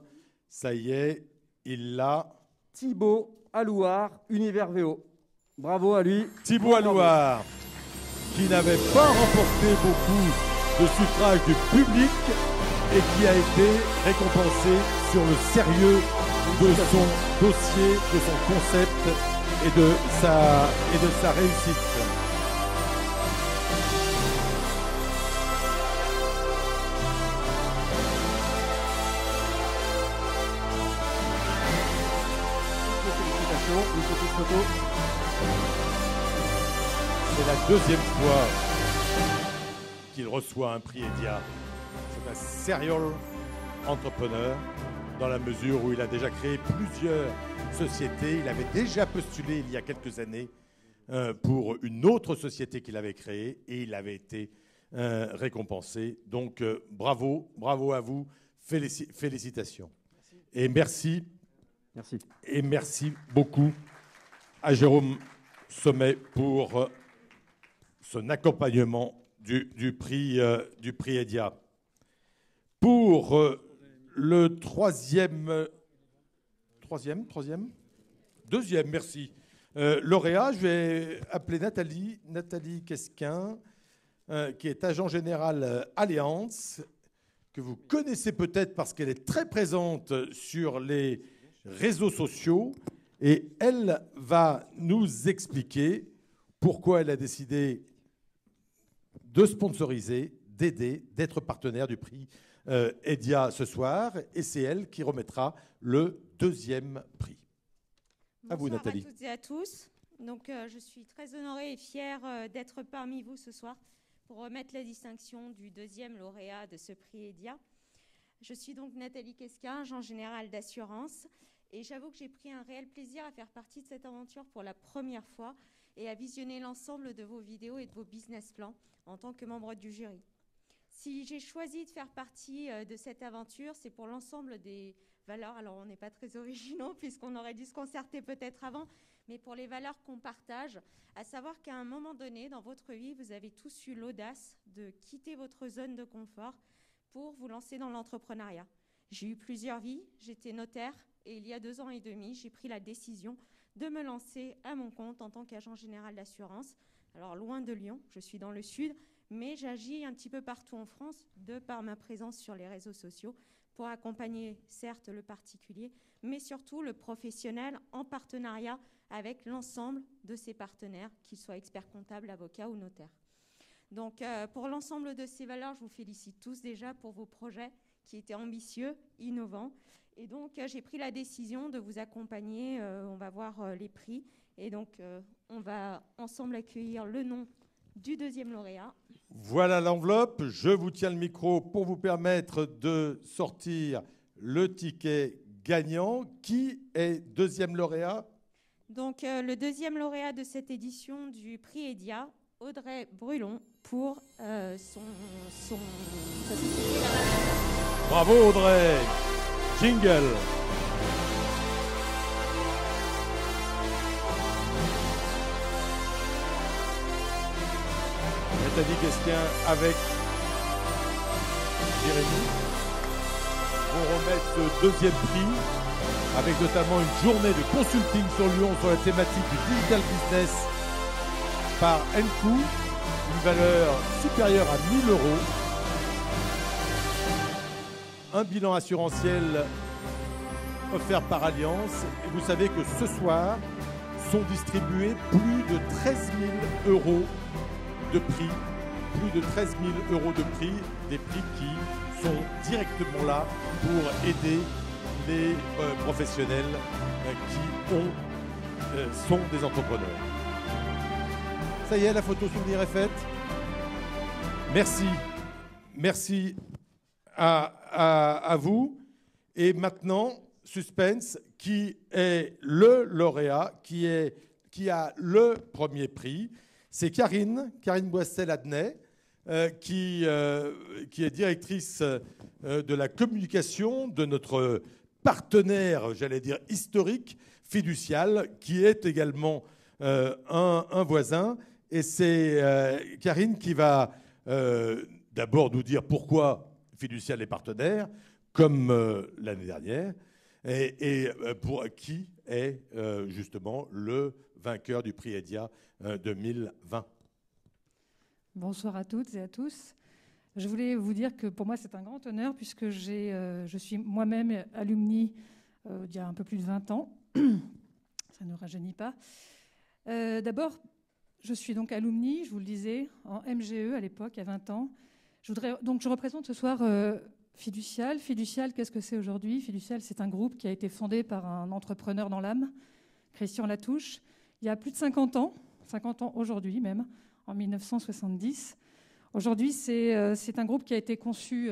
Ça y est, il l'a. Thibaut Alouard, Univers VO. Bravo à lui. Thibaut Alouard, qui n'avait pas remporté beaucoup de suffrages du public et qui a été récompensé sur le sérieux de son dossier, de son concept et de sa réussite. Félicitations, une petite photo. C'est la 2e fois qu'il reçoit un prix EDIA. C'est un serial entrepreneur dans la mesure où il a déjà créé plusieurs sociétés. Il avait déjà postulé il y a quelques années pour une autre société qu'il avait créée et il avait été récompensé. Donc bravo, bravo à vous, félicitations. Merci. Et merci. Merci. Et merci beaucoup à Jérôme Sommet pour son accompagnement du prix EDIA. Pour le deuxième, merci. Lauréat, je vais appeler Nathalie Quesquin, qui est agent général Allianz, que vous connaissez peut-être parce qu'elle est très présente sur les réseaux sociaux. Et elle va nous expliquer pourquoi elle a décidé de sponsoriser, d'aider, d'être partenaire du prix EDIA ce soir. Et c'est elle qui remettra le 2e prix. À vous, Nathalie. Bonsoir à toutes et à tous. Donc, je suis très honorée et fière d'être parmi vous ce soir pour remettre la distinction du 2e lauréat de ce prix EDIA. Je suis donc Nathalie Quesquin, agent général d'assurance. Et j'avoue que j'ai pris un réel plaisir à faire partie de cette aventure pour la première fois et à visionner l'ensemble de vos vidéos et de vos business plans en tant que membre du jury. Si j'ai choisi de faire partie de cette aventure, c'est pour l'ensemble des valeurs. Alors, on n'est pas très originaux puisqu'on aurait dû se concerter peut-être avant, mais pour les valeurs qu'on partage, à savoir qu'à un moment donné dans votre vie, vous avez tous eu l'audace de quitter votre zone de confort pour vous lancer dans l'entrepreneuriat. J'ai eu plusieurs vies, j'étais notaire et il y a 2 ans et demi, j'ai pris la décision de me lancer à mon compte en tant qu'agent général d'assurance. Alors, loin de Lyon, je suis dans le sud, mais j'agis un petit peu partout en France de par ma présence sur les réseaux sociaux pour accompagner certes le particulier, mais surtout le professionnel en partenariat avec l'ensemble de ses partenaires, qu'ils soient experts comptables, avocats ou notaires. Donc pour l'ensemble de ces valeurs, je vous félicite tous déjà pour vos projets qui étaient ambitieux, innovants. Et donc j'ai pris la décision de vous accompagner, on va voir les prix. Et donc on va ensemble accueillir le nom du 2e lauréat. Voilà l'enveloppe. Je vous tiens le micro pour vous permettre de sortir le ticket gagnant. Qui est 2e lauréat? Donc le 2e lauréat de cette édition du prix EDIA, Audrey Brulon, pour sa société. Bravo Audrey. Jingle. Nathalie Quesquin avec Jérémy vont remettre ce 2e prix avec notamment une journée de consulting sur Lyon sur la thématique du digital business par Enku, une valeur supérieure à 1 000 €. Un bilan assurantiel offert par Allianz. Et vous savez que ce soir sont distribués plus de 13 000 € de prix, plus de 13 000 € de prix, des prix qui sont directement là pour aider les professionnels qui sont des entrepreneurs. Ça y est, la photo souvenir est faite. Merci. Merci à vous. Et maintenant, suspense, qui est le lauréat, qui a le premier prix? C'est Karine Boissel-Adnet, qui est directrice de la communication de notre partenaire, j'allais dire historique, Fiducial, qui est également un voisin. Et c'est Karine qui va d'abord nous dire pourquoi Fiducial est partenaire, comme l'année dernière, et pour qui est justement le vainqueur du prix EDIA 2020. Bonsoir à toutes et à tous. Je voulais vous dire que pour moi c'est un grand honneur puisque je suis moi-même alumni il y a un peu plus de 20 ans. Ça ne rajeunit pas. D'abord, je suis donc alumni, je vous le disais, en MGE à l'époque, il y a 20 ans. Je représente ce soir Fiducial. Fiducial, qu'est-ce que c'est aujourd'hui? Fiducial, c'est un groupe qui a été fondé par un entrepreneur dans l'âme, Christian Latouche, il y a plus de 50 ans aujourd'hui même, en 1970. Aujourd'hui, c'est un groupe qui a été conçu,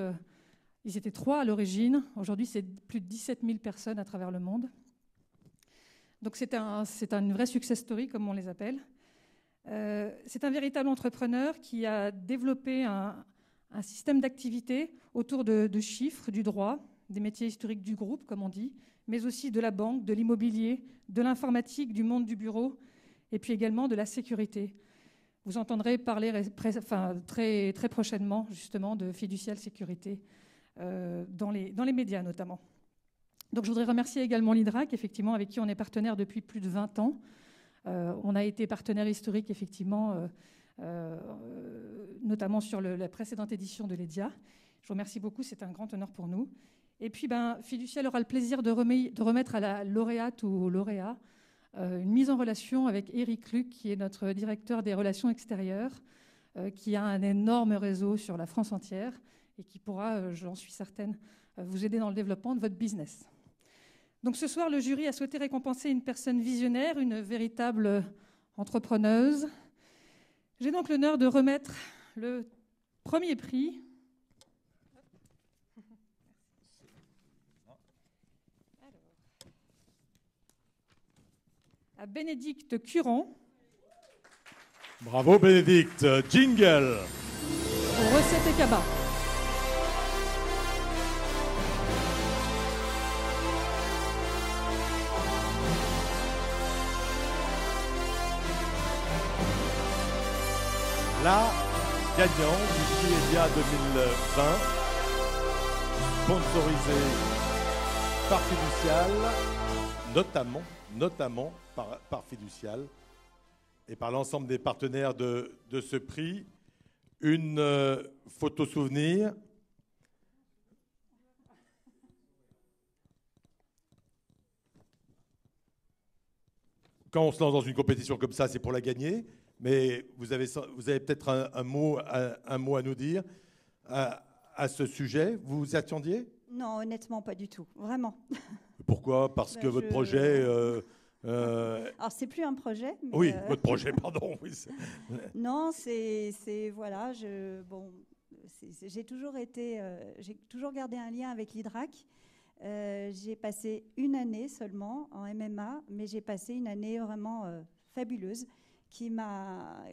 ils étaient 3 à l'origine, aujourd'hui c'est plus de 17 000 personnes à travers le monde. Donc c'est une vraie success story, comme on les appelle. C'est un véritable entrepreneur qui a développé un système d'activité autour de chiffres, du droit, des métiers historiques du groupe, comme on dit, mais aussi de la banque, de l'immobilier, de l'informatique, du monde du bureau, et puis également de la sécurité. Vous entendrez parler très, très prochainement, justement, de Fiducial Sécurité dans les médias, notamment. Donc, je voudrais remercier également l'IDRAC, effectivement, avec qui on est partenaire depuis plus de 20 ans. On a été partenaire historique, effectivement, notamment sur la précédente édition de l'EDIA. Je vous remercie beaucoup, c'est un grand honneur pour nous. Et puis, Fiducial aura le plaisir de remettre à la lauréate ou au lauréat une mise en relation avec Eric Luc, qui est notre directeur des relations extérieures, qui a un énorme réseau sur la France entière et qui pourra, j'en suis certaine, vous aider dans le développement de votre business. Donc ce soir, le jury a souhaité récompenser une personne visionnaire, une véritable entrepreneuse. J'ai donc l'honneur de remettre le premier prix à Bénédicte Curan. Bravo Bénédicte. Jingle. Recette et cabas. La gagnante du prix EDIA 2020, sponsorisée par Fiducial, notamment par Fiducial et par l'ensemble des partenaires de ce prix. Une photo souvenir. Quand on se lance dans une compétition comme ça, c'est pour la gagner. Mais vous avez peut-être un mot à nous dire à ce sujet. Vous vous attendiez? Non, honnêtement, pas du tout. Vraiment. Pourquoi? Parce que votre projet... Alors, c'est plus un projet. Mais oui, votre projet, pardon. Oui, non, voilà. J'ai toujours gardé un lien avec l'IDRAC. J'ai passé une année seulement en MMA, mais j'ai passé une année vraiment fabuleuse qui m'a...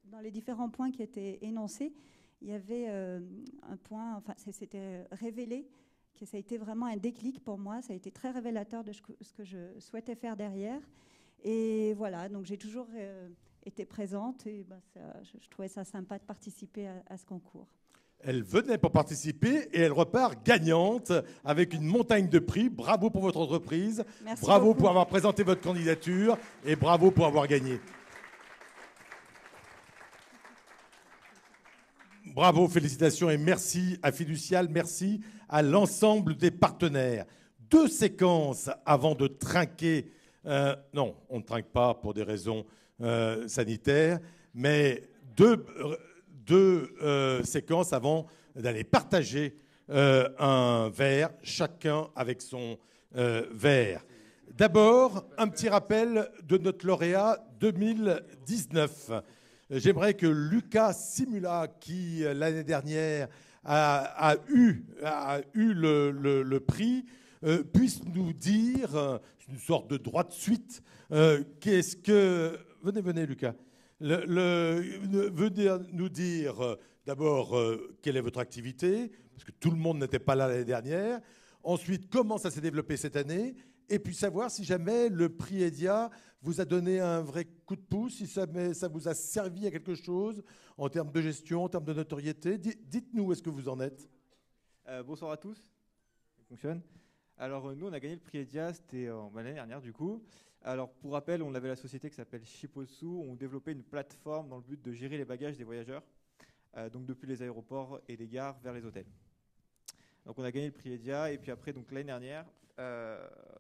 dans les différents points qui étaient énoncés, il y avait un point, c'était révélé, que ça a été vraiment un déclic pour moi. Ça a été très révélateur de ce que je souhaitais faire derrière. Et voilà, donc j'ai toujours été présente et je trouvais ça sympa de participer à ce concours. Elle venait pour participer et elle repart gagnante avec une montagne de prix. Bravo pour votre entreprise. Merci bravo beaucoup. Pour avoir présenté votre candidature et bravo pour avoir gagné. Bravo, félicitations et merci à Fiducial, merci à l'ensemble des partenaires. 2 séquences avant de trinquer. Non, on ne trinque pas pour des raisons sanitaires, mais deux séquences avant d'aller partager un verre, chacun avec son verre. D'abord, un petit rappel de notre lauréat 2019. J'aimerais que Lucas Simula, qui l'année dernière a eu le prix, puisse nous dire, une sorte de droit de suite, qu'est-ce que... Venez Lucas. Venez nous dire d'abord quelle est votre activité, parce que tout le monde n'était pas là l'année dernière. Ensuite, comment ça s'est développé cette année. Et puis savoir si jamais le prix EDIA vous a donné un vrai coup de pouce, si ça vous a servi à quelque chose en termes de gestion, en termes de notoriété. Dites-nous où est-ce que vous en êtes. Bonsoir à tous. Ça fonctionne. Alors nous, on a gagné le prix EDIA, c'était l'année dernière du coup. Alors pour rappel, on avait la société qui s'appelle Shiposu. On développait une plateforme dans le but de gérer les bagages des voyageurs, donc depuis les aéroports et les gares vers les hôtels. Donc on a gagné le prix EDIA et puis après, donc l'année dernière,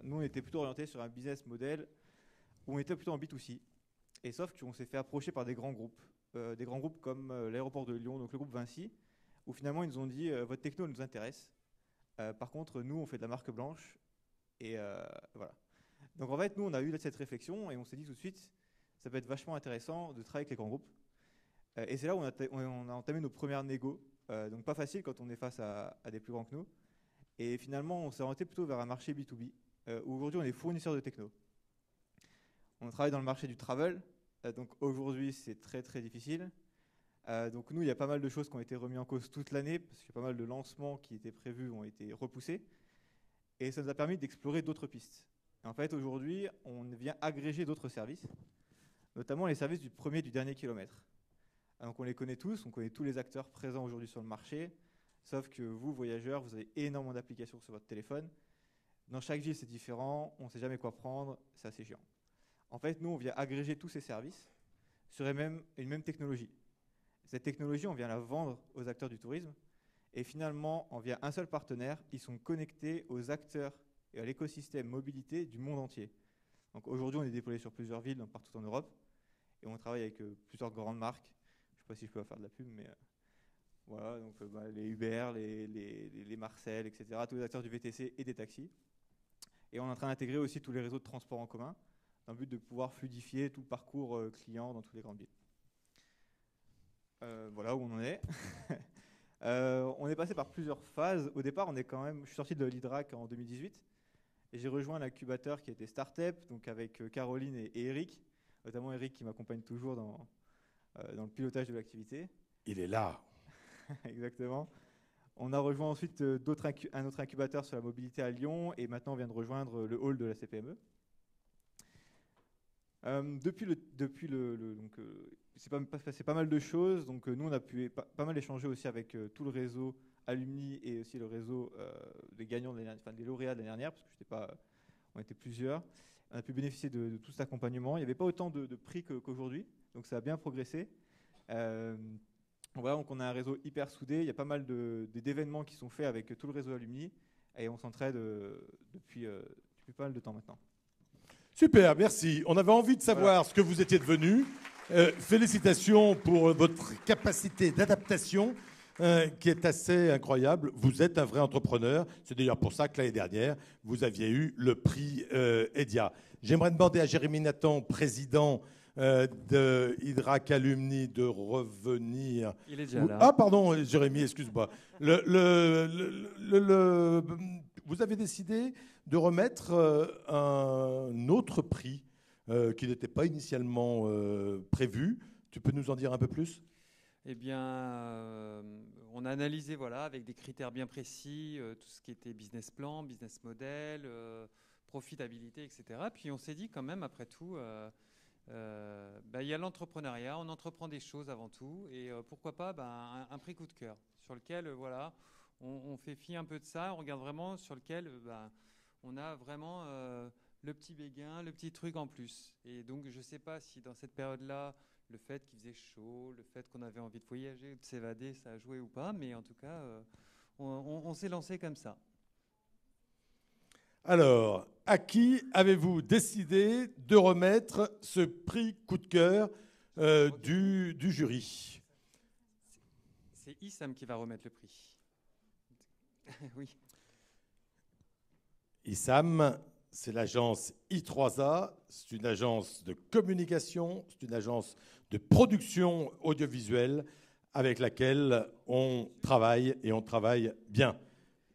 nous on était plutôt orientés sur un business model où on était plutôt en B2C. Et sauf qu'on s'est fait approcher par des grands groupes comme l'aéroport de Lyon, donc le groupe Vinci, où finalement ils nous ont dit votre techno nous intéresse. Par contre, nous on fait de la marque blanche et voilà. Donc en fait, nous on a eu cette réflexion et on s'est dit tout de suite, ça peut être vachement intéressant de travailler avec les grands groupes. Et c'est là où on a entamé nos premières négos. Donc pas facile quand on est face à des plus grands que nous. Et finalement, on s'est orienté plutôt vers un marché B2B, où aujourd'hui on est fournisseur de techno. On travaille dans le marché du travel, donc aujourd'hui c'est très très difficile. Donc nous, il y a pas mal de choses qui ont été remises en cause toute l'année, parce que pas mal de lancements qui étaient prévus ont été repoussés. Et ça nous a permis d'explorer d'autres pistes. Et en fait, aujourd'hui, on vient agréger d'autres services, notamment les services du premier et du dernier kilomètre. Donc on les connaît tous, on connaît tous les acteurs présents aujourd'hui sur le marché, sauf que vous, voyageurs, vous avez énormément d'applications sur votre téléphone. Dans chaque ville, c'est différent, on ne sait jamais quoi prendre, c'est assez chiant. En fait, nous, on vient agréger tous ces services sur une même technologie. Cette technologie, on vient la vendre aux acteurs du tourisme, et finalement, via un seul partenaire, ils sont connectés aux acteurs et à l'écosystème mobilité du monde entier. Donc aujourd'hui, on est déployé sur plusieurs villes partout en Europe, et on travaille avec plusieurs grandes marques. Je ne sais pas si je peux faire de la pub, mais voilà, donc les Uber, les Marcel, etc., tous les acteurs du VTC et des taxis. Et on est en train d'intégrer aussi tous les réseaux de transport en commun, dans le but de pouvoir fluidifier tout le parcours client dans toutes les grandes villes. Voilà où on en est. On est passé par plusieurs phases. Au départ, je suis sorti de l'IDRAC en 2018, et j'ai rejoint l'incubateur qui était Startup, donc avec Caroline et Eric, notamment Eric qui m'accompagne toujours dans le pilotage de l'activité. Il est là. Exactement. On a rejoint ensuite un autre incubateur sur la mobilité à Lyon, et maintenant on vient de rejoindre le hall de la CPME. C'est pas mal de choses. Donc nous on a pu pas mal échanger aussi avec tout le réseau Alumni et aussi le réseau des gagnants des lauréats de l'année dernière, parce que on était plusieurs. On a pu bénéficier de tout cet accompagnement. Il n'y avait pas autant de prix qu'aujourd'hui, donc ça a bien progressé. Voilà, donc on a un réseau hyper soudé. Il y a pas mal d'événements qui sont faits avec tout le réseau Alumni, et on s'entraide depuis pas mal de temps maintenant. Super, merci. On avait envie de savoir ce que vous étiez devenu. Félicitations pour votre capacité d'adaptation qui est assez incroyable. Vous êtes un vrai entrepreneur. C'est d'ailleurs pour ça que l'année dernière, vous aviez eu le prix EDIA. J'aimerais demander à Jérémy Nathan, président de Hydrac Alumni, de revenir. Il est déjà là. Ah, pardon, Jérémy, excuse-moi. Vous avez décidé de remettre un autre prix qui n'était pas initialement prévu. Tu peux nous en dire un peu plus ? Eh bien, on a analysé avec des critères bien précis tout ce qui était business plan, business model, profitabilité, etc. Puis on s'est dit quand même, après tout, il y a l'entrepreneuriat, on entreprend des choses avant tout, et pourquoi pas un prix coup de cœur sur lequel on fait fi un peu de ça, on regarde vraiment sur lequel on a vraiment le petit béguin, le petit truc en plus. Et donc je ne sais pas si dans cette période-là, le fait qu'il faisait chaud, le fait qu'on avait envie de voyager, de s'évader, ça a joué ou pas, mais en tout cas, on s'est lancé comme ça. Alors, à qui avez-vous décidé de remettre ce prix coup de cœur du jury ? C'est Issam qui va remettre le prix. Oui. Issam, c'est l'agence I3A. C'est une agence de communication, c'est une agence de production audiovisuelle avec laquelle on travaille et on travaille bien.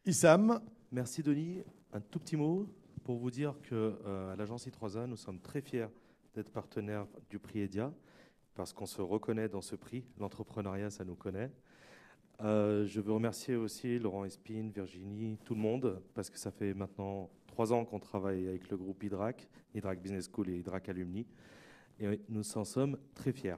Issam. Merci Denis. Un tout petit mot pour vous dire qu'à l'agence I3A, nous sommes très fiers d'être partenaires du prix EDIA parce qu'on se reconnaît dans ce prix. L'entrepreneuriat, ça nous connaît. Je veux remercier aussi Laurent Espine, Virginie, tout le monde, parce que ça fait maintenant 3 ans qu'on travaille avec le groupe IDRAC, IDRAC Business School et IDRAC Alumni, et nous en sommes très fiers.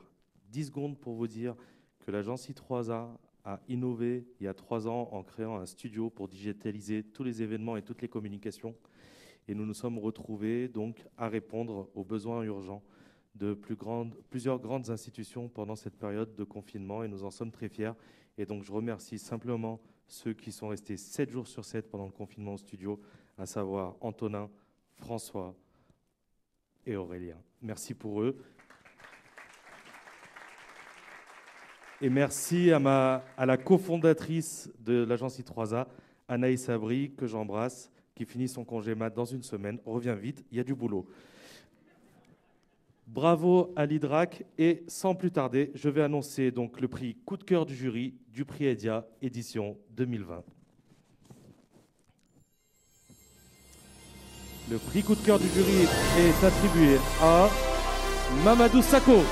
10 secondes pour vous dire que l'agence I3A a innové il y a 3 ans en créant un studio pour digitaliser tous les événements et toutes les communications, et nous nous sommes retrouvés donc à répondre aux besoins urgents de plusieurs grandes institutions pendant cette période de confinement, et nous en sommes très fiers. Et donc, je remercie simplement ceux qui sont restés 7 jours sur 7 pendant le confinement au studio, à savoir Antonin, François et Aurélien. Merci pour eux. Et merci à la cofondatrice de l'agence I3A, Anaïs Abri, que j'embrasse, qui finit son congé mat dans 1 semaine. Reviens vite, il y a du boulot. Bravo à l'IDRAC, et sans plus tarder, je vais annoncer donc le prix coup de cœur du jury du prix EDIA édition 2020. Le prix coup de cœur du jury est attribué à Mamadou Sakho.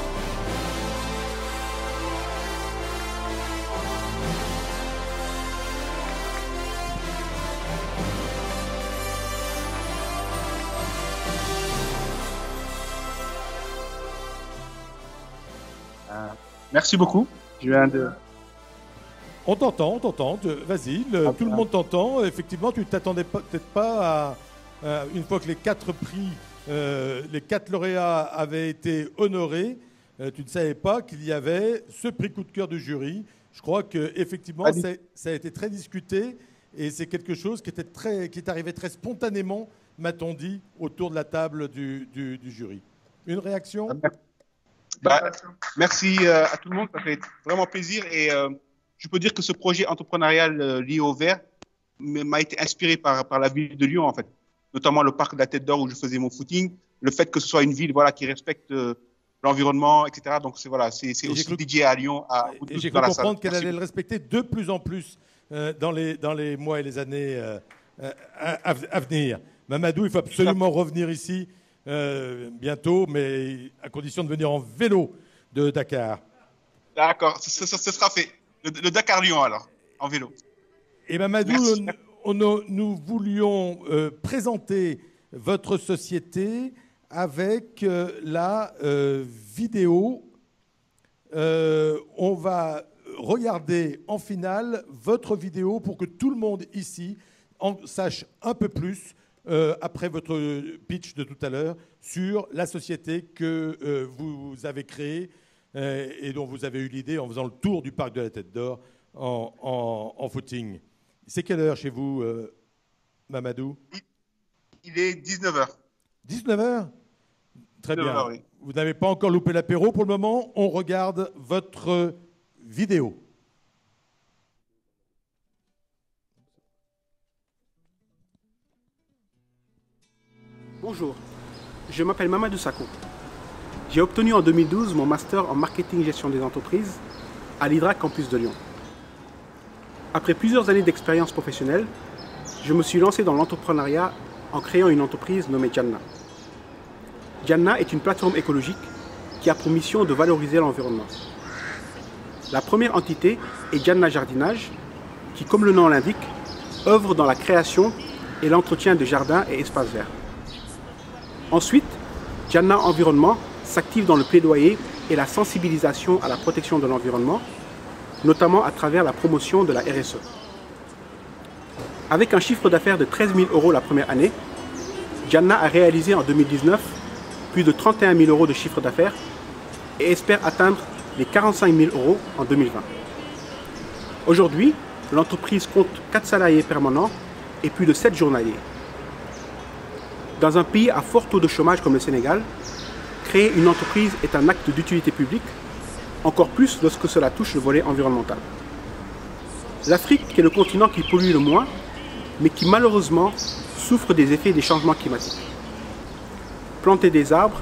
Merci beaucoup. Je viens de... On t'entend. Vas-y, tout le monde t'entend. Effectivement, tu ne t'attendais peut-être pas à, une fois que les 4 prix, les 4 lauréats avaient été honorés, tu ne savais pas qu'il y avait ce prix coup de cœur du jury. Je crois qu'effectivement, ça a été très discuté et c'est quelque chose qui est arrivé très spontanément, m'a-t-on dit, autour de la table du jury. Une réaction ? Merci à tout le monde, ça fait vraiment plaisir. Et je peux dire que ce projet entrepreneurial lié au verre m'a été inspiré par la ville de Lyon, en fait. Notamment le parc de la Tête d'Or où je faisais mon footing. Le fait que ce soit une ville qui respecte l'environnement, etc. Donc c'est aussi dédié à Lyon. Et j'ai cru comprendre qu'elle allait le respecter de plus en plus dans les mois et les années à venir. Mamadou, il faut absolument revenir ici. Bientôt, mais à condition de venir en vélo de Dakar. D'accord, ce sera fait. Le Dakar-Lyon, alors, en vélo. Et Mamadou, nous voulions présenter votre société avec la vidéo. On va regarder en finale votre vidéo pour que tout le monde ici en sache un peu plus après votre pitch de tout à l'heure, sur la société que vous avez créée et dont vous avez eu l'idée en faisant le tour du parc de la Tête d'Or en footing. C'est quelle heure chez vous, Mamadou ? Il est 19h. 19h ? Très 19h, bien. Oui. Vous n'avez pas encore loupé l'apéro pour le moment. On regarde votre vidéo. Bonjour, je m'appelle Mamadou Sakho. J'ai obtenu en 2012 mon master en marketing gestion des entreprises à l'IDRAC Campus de Lyon. Après plusieurs années d'expérience professionnelle, je me suis lancé dans l'entrepreneuriat en créant une entreprise nommée Janna. Janna est une plateforme écologique qui a pour mission de valoriser l'environnement. La première entité est Janna Jardinage, qui, comme le nom l'indique, œuvre dans la création et l'entretien de jardins et espaces verts. Ensuite, Janna Environnement s'active dans le plaidoyer et la sensibilisation à la protection de l'environnement, notamment à travers la promotion de la RSE. Avec un chiffre d'affaires de 13 000 € la première année, Janna a réalisé en 2019 plus de 31 000 € de chiffre d'affaires et espère atteindre les 45 000 € en 2020. Aujourd'hui, l'entreprise compte 4 salariés permanents et plus de 7 journaliers. Dans un pays à fort taux de chômage comme le Sénégal, créer une entreprise est un acte d'utilité publique, encore plus lorsque cela touche le volet environnemental. L'Afrique est le continent qui pollue le moins, mais qui malheureusement souffre des effets des changements climatiques. Planter des arbres,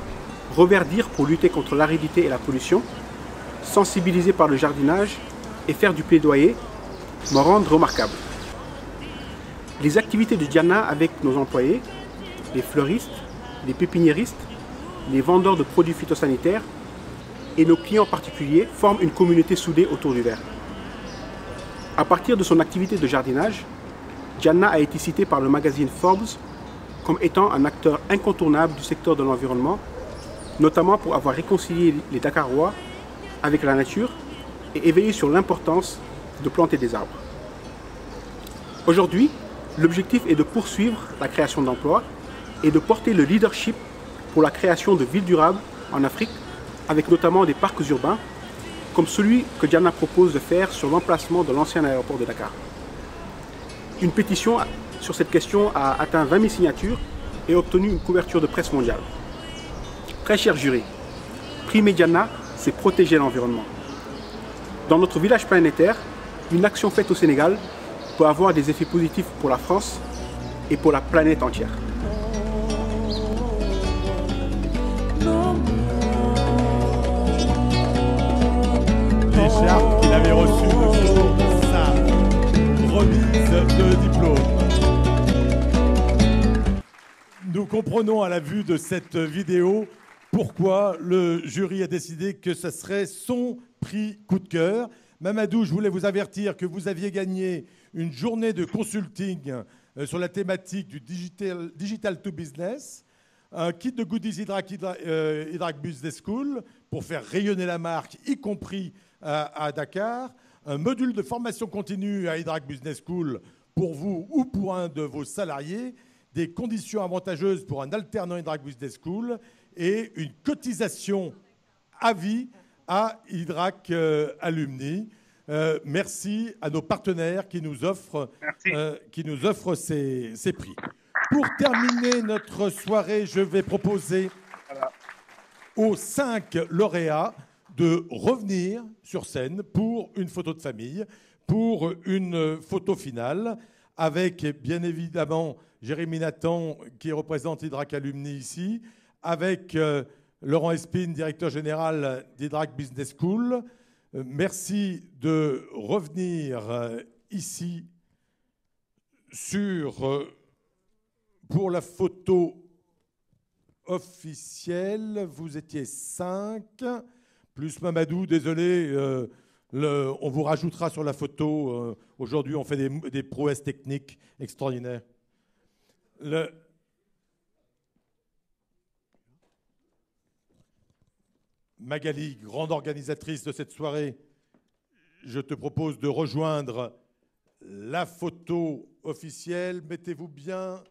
reverdir pour lutter contre l'aridité et la pollution, sensibiliser par le jardinage et faire du plaidoyer me rendent remarquable. Les activités de Diana avec nos employés, les fleuristes, les pépiniéristes, les vendeurs de produits phytosanitaires et nos clients particuliers forment une communauté soudée autour du verre. À partir de son activité de jardinage, Diana a été citée par le magazine Forbes comme étant un acteur incontournable du secteur de l'environnement, notamment pour avoir réconcilié les Dakarois avec la nature et éveillé sur l'importance de planter des arbres. Aujourd'hui, l'objectif est de poursuivre la création d'emplois et de porter le leadership pour la création de villes durables en Afrique, avec notamment des parcs urbains, comme celui que Diana propose de faire sur l'emplacement de l'ancien aéroport de Dakar. Une pétition sur cette question a atteint 20 000 signatures et obtenu une couverture de presse mondiale. Très cher jury, primer Diana, c'est protéger l'environnement. Dans notre village planétaire, une action faite au Sénégal peut avoir des effets positifs pour la France et pour la planète entière. L'écharpe qu'il avait reçue le jour de sa remise de diplôme. Nous comprenons à la vue de cette vidéo pourquoi le jury a décidé que ce serait son prix coup de cœur. Mamadou, je voulais vous avertir que vous aviez gagné une journée de consulting sur la thématique du digital to business, un kit de goodies Hydrac Business School pour faire rayonner la marque, y compris à Dakar, un module de formation continue à Hydrac Business School pour vous ou pour un de vos salariés, des conditions avantageuses pour un alternant Hydrac Business School et une cotisation à vie à Hydrac Alumni. Merci à nos partenaires qui nous offrent ces prix. Pour terminer notre soirée, je vais proposer aux 5 lauréats de revenir sur scène pour une photo de famille, pour une photo finale, avec bien évidemment Jérémy Nathan qui représente Hydrac Alumni ici, avec Laurent Espine, directeur général d'Hydrac Business School. Merci de revenir ici pour la photo officielle. Vous étiez 5, plus Mamadou, désolé, on vous rajoutera sur la photo. Aujourd'hui, on fait des prouesses techniques extraordinaires. Magali, grande organisatrice de cette soirée, je te propose de rejoindre la photo officielle. Mettez-vous bien,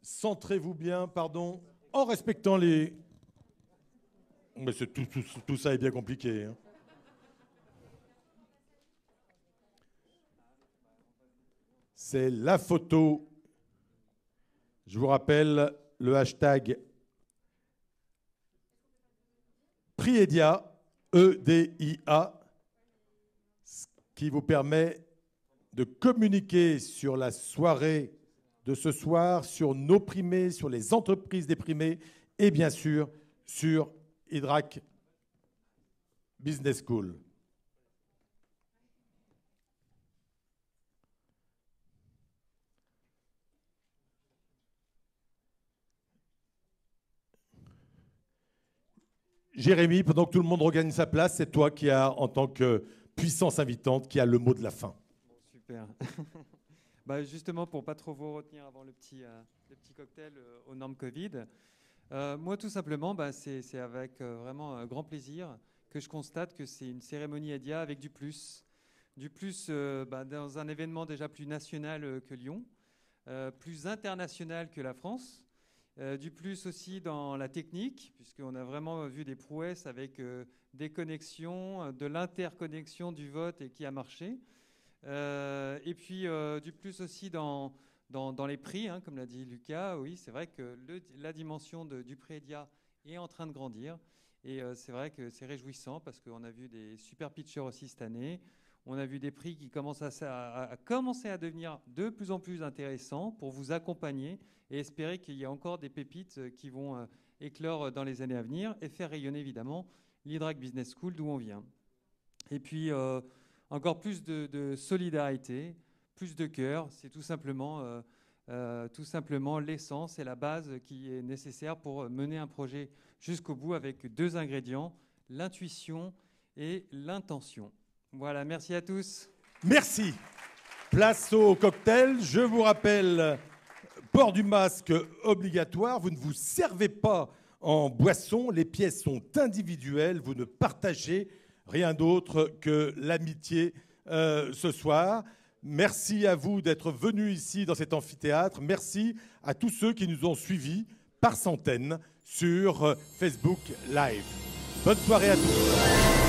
centrez-vous bien, pardon, en respectant les... Mais tout ça est bien compliqué. Hein. C'est la photo. Je vous rappelle le hashtag Priedia, E-D-I-A, ce qui vous permet de communiquer sur la soirée de ce soir, sur nos primés, sur les entreprises des primés et bien sûr sur Hydrac Business School. Jérémy, pendant que tout le monde regagne sa place, c'est toi qui as, en tant que puissance invitante, qui a le mot de la fin. Bon, super. Justement, pour ne pas trop vous retenir avant le petit cocktail aux normes Covid, moi, tout simplement, c'est avec vraiment un grand plaisir que je constate que c'est une cérémonie EDIA avec du plus. Du plus dans un événement déjà plus national que Lyon, plus international que la France. Du plus aussi dans la technique, puisqu'on a vraiment vu des prouesses avec des connexions, de l'interconnexion du vote et qui a marché. Et puis du plus aussi dans les prix, hein, comme l'a dit Lucas. Oui, c'est vrai que la dimension du prix EDIA est en train de grandir. Et c'est vrai que c'est réjouissant parce qu'on a vu des super pitchers aussi cette année. On a vu des prix qui commencent à commencer à devenir de plus en plus intéressants pour vous accompagner et espérer qu'il y a encore des pépites qui vont éclore dans les années à venir et faire rayonner évidemment l'Hydrac Business School d'où on vient. Et puis encore plus de solidarité, plus de cœur, c'est tout simplement l'essence et la base qui est nécessaire pour mener un projet jusqu'au bout avec 2 ingrédients, l'intuition et l'intention. Voilà, merci à tous. Merci. Place au cocktail. Je vous rappelle, port du masque obligatoire. Vous ne vous servez pas en boisson. Les pièces sont individuelles. Vous ne partagez rien d'autre que l'amitié ce soir. Merci à vous d'être venus ici dans cet amphithéâtre. Merci à tous ceux qui nous ont suivis par centaines sur Facebook Live. Bonne soirée à tous.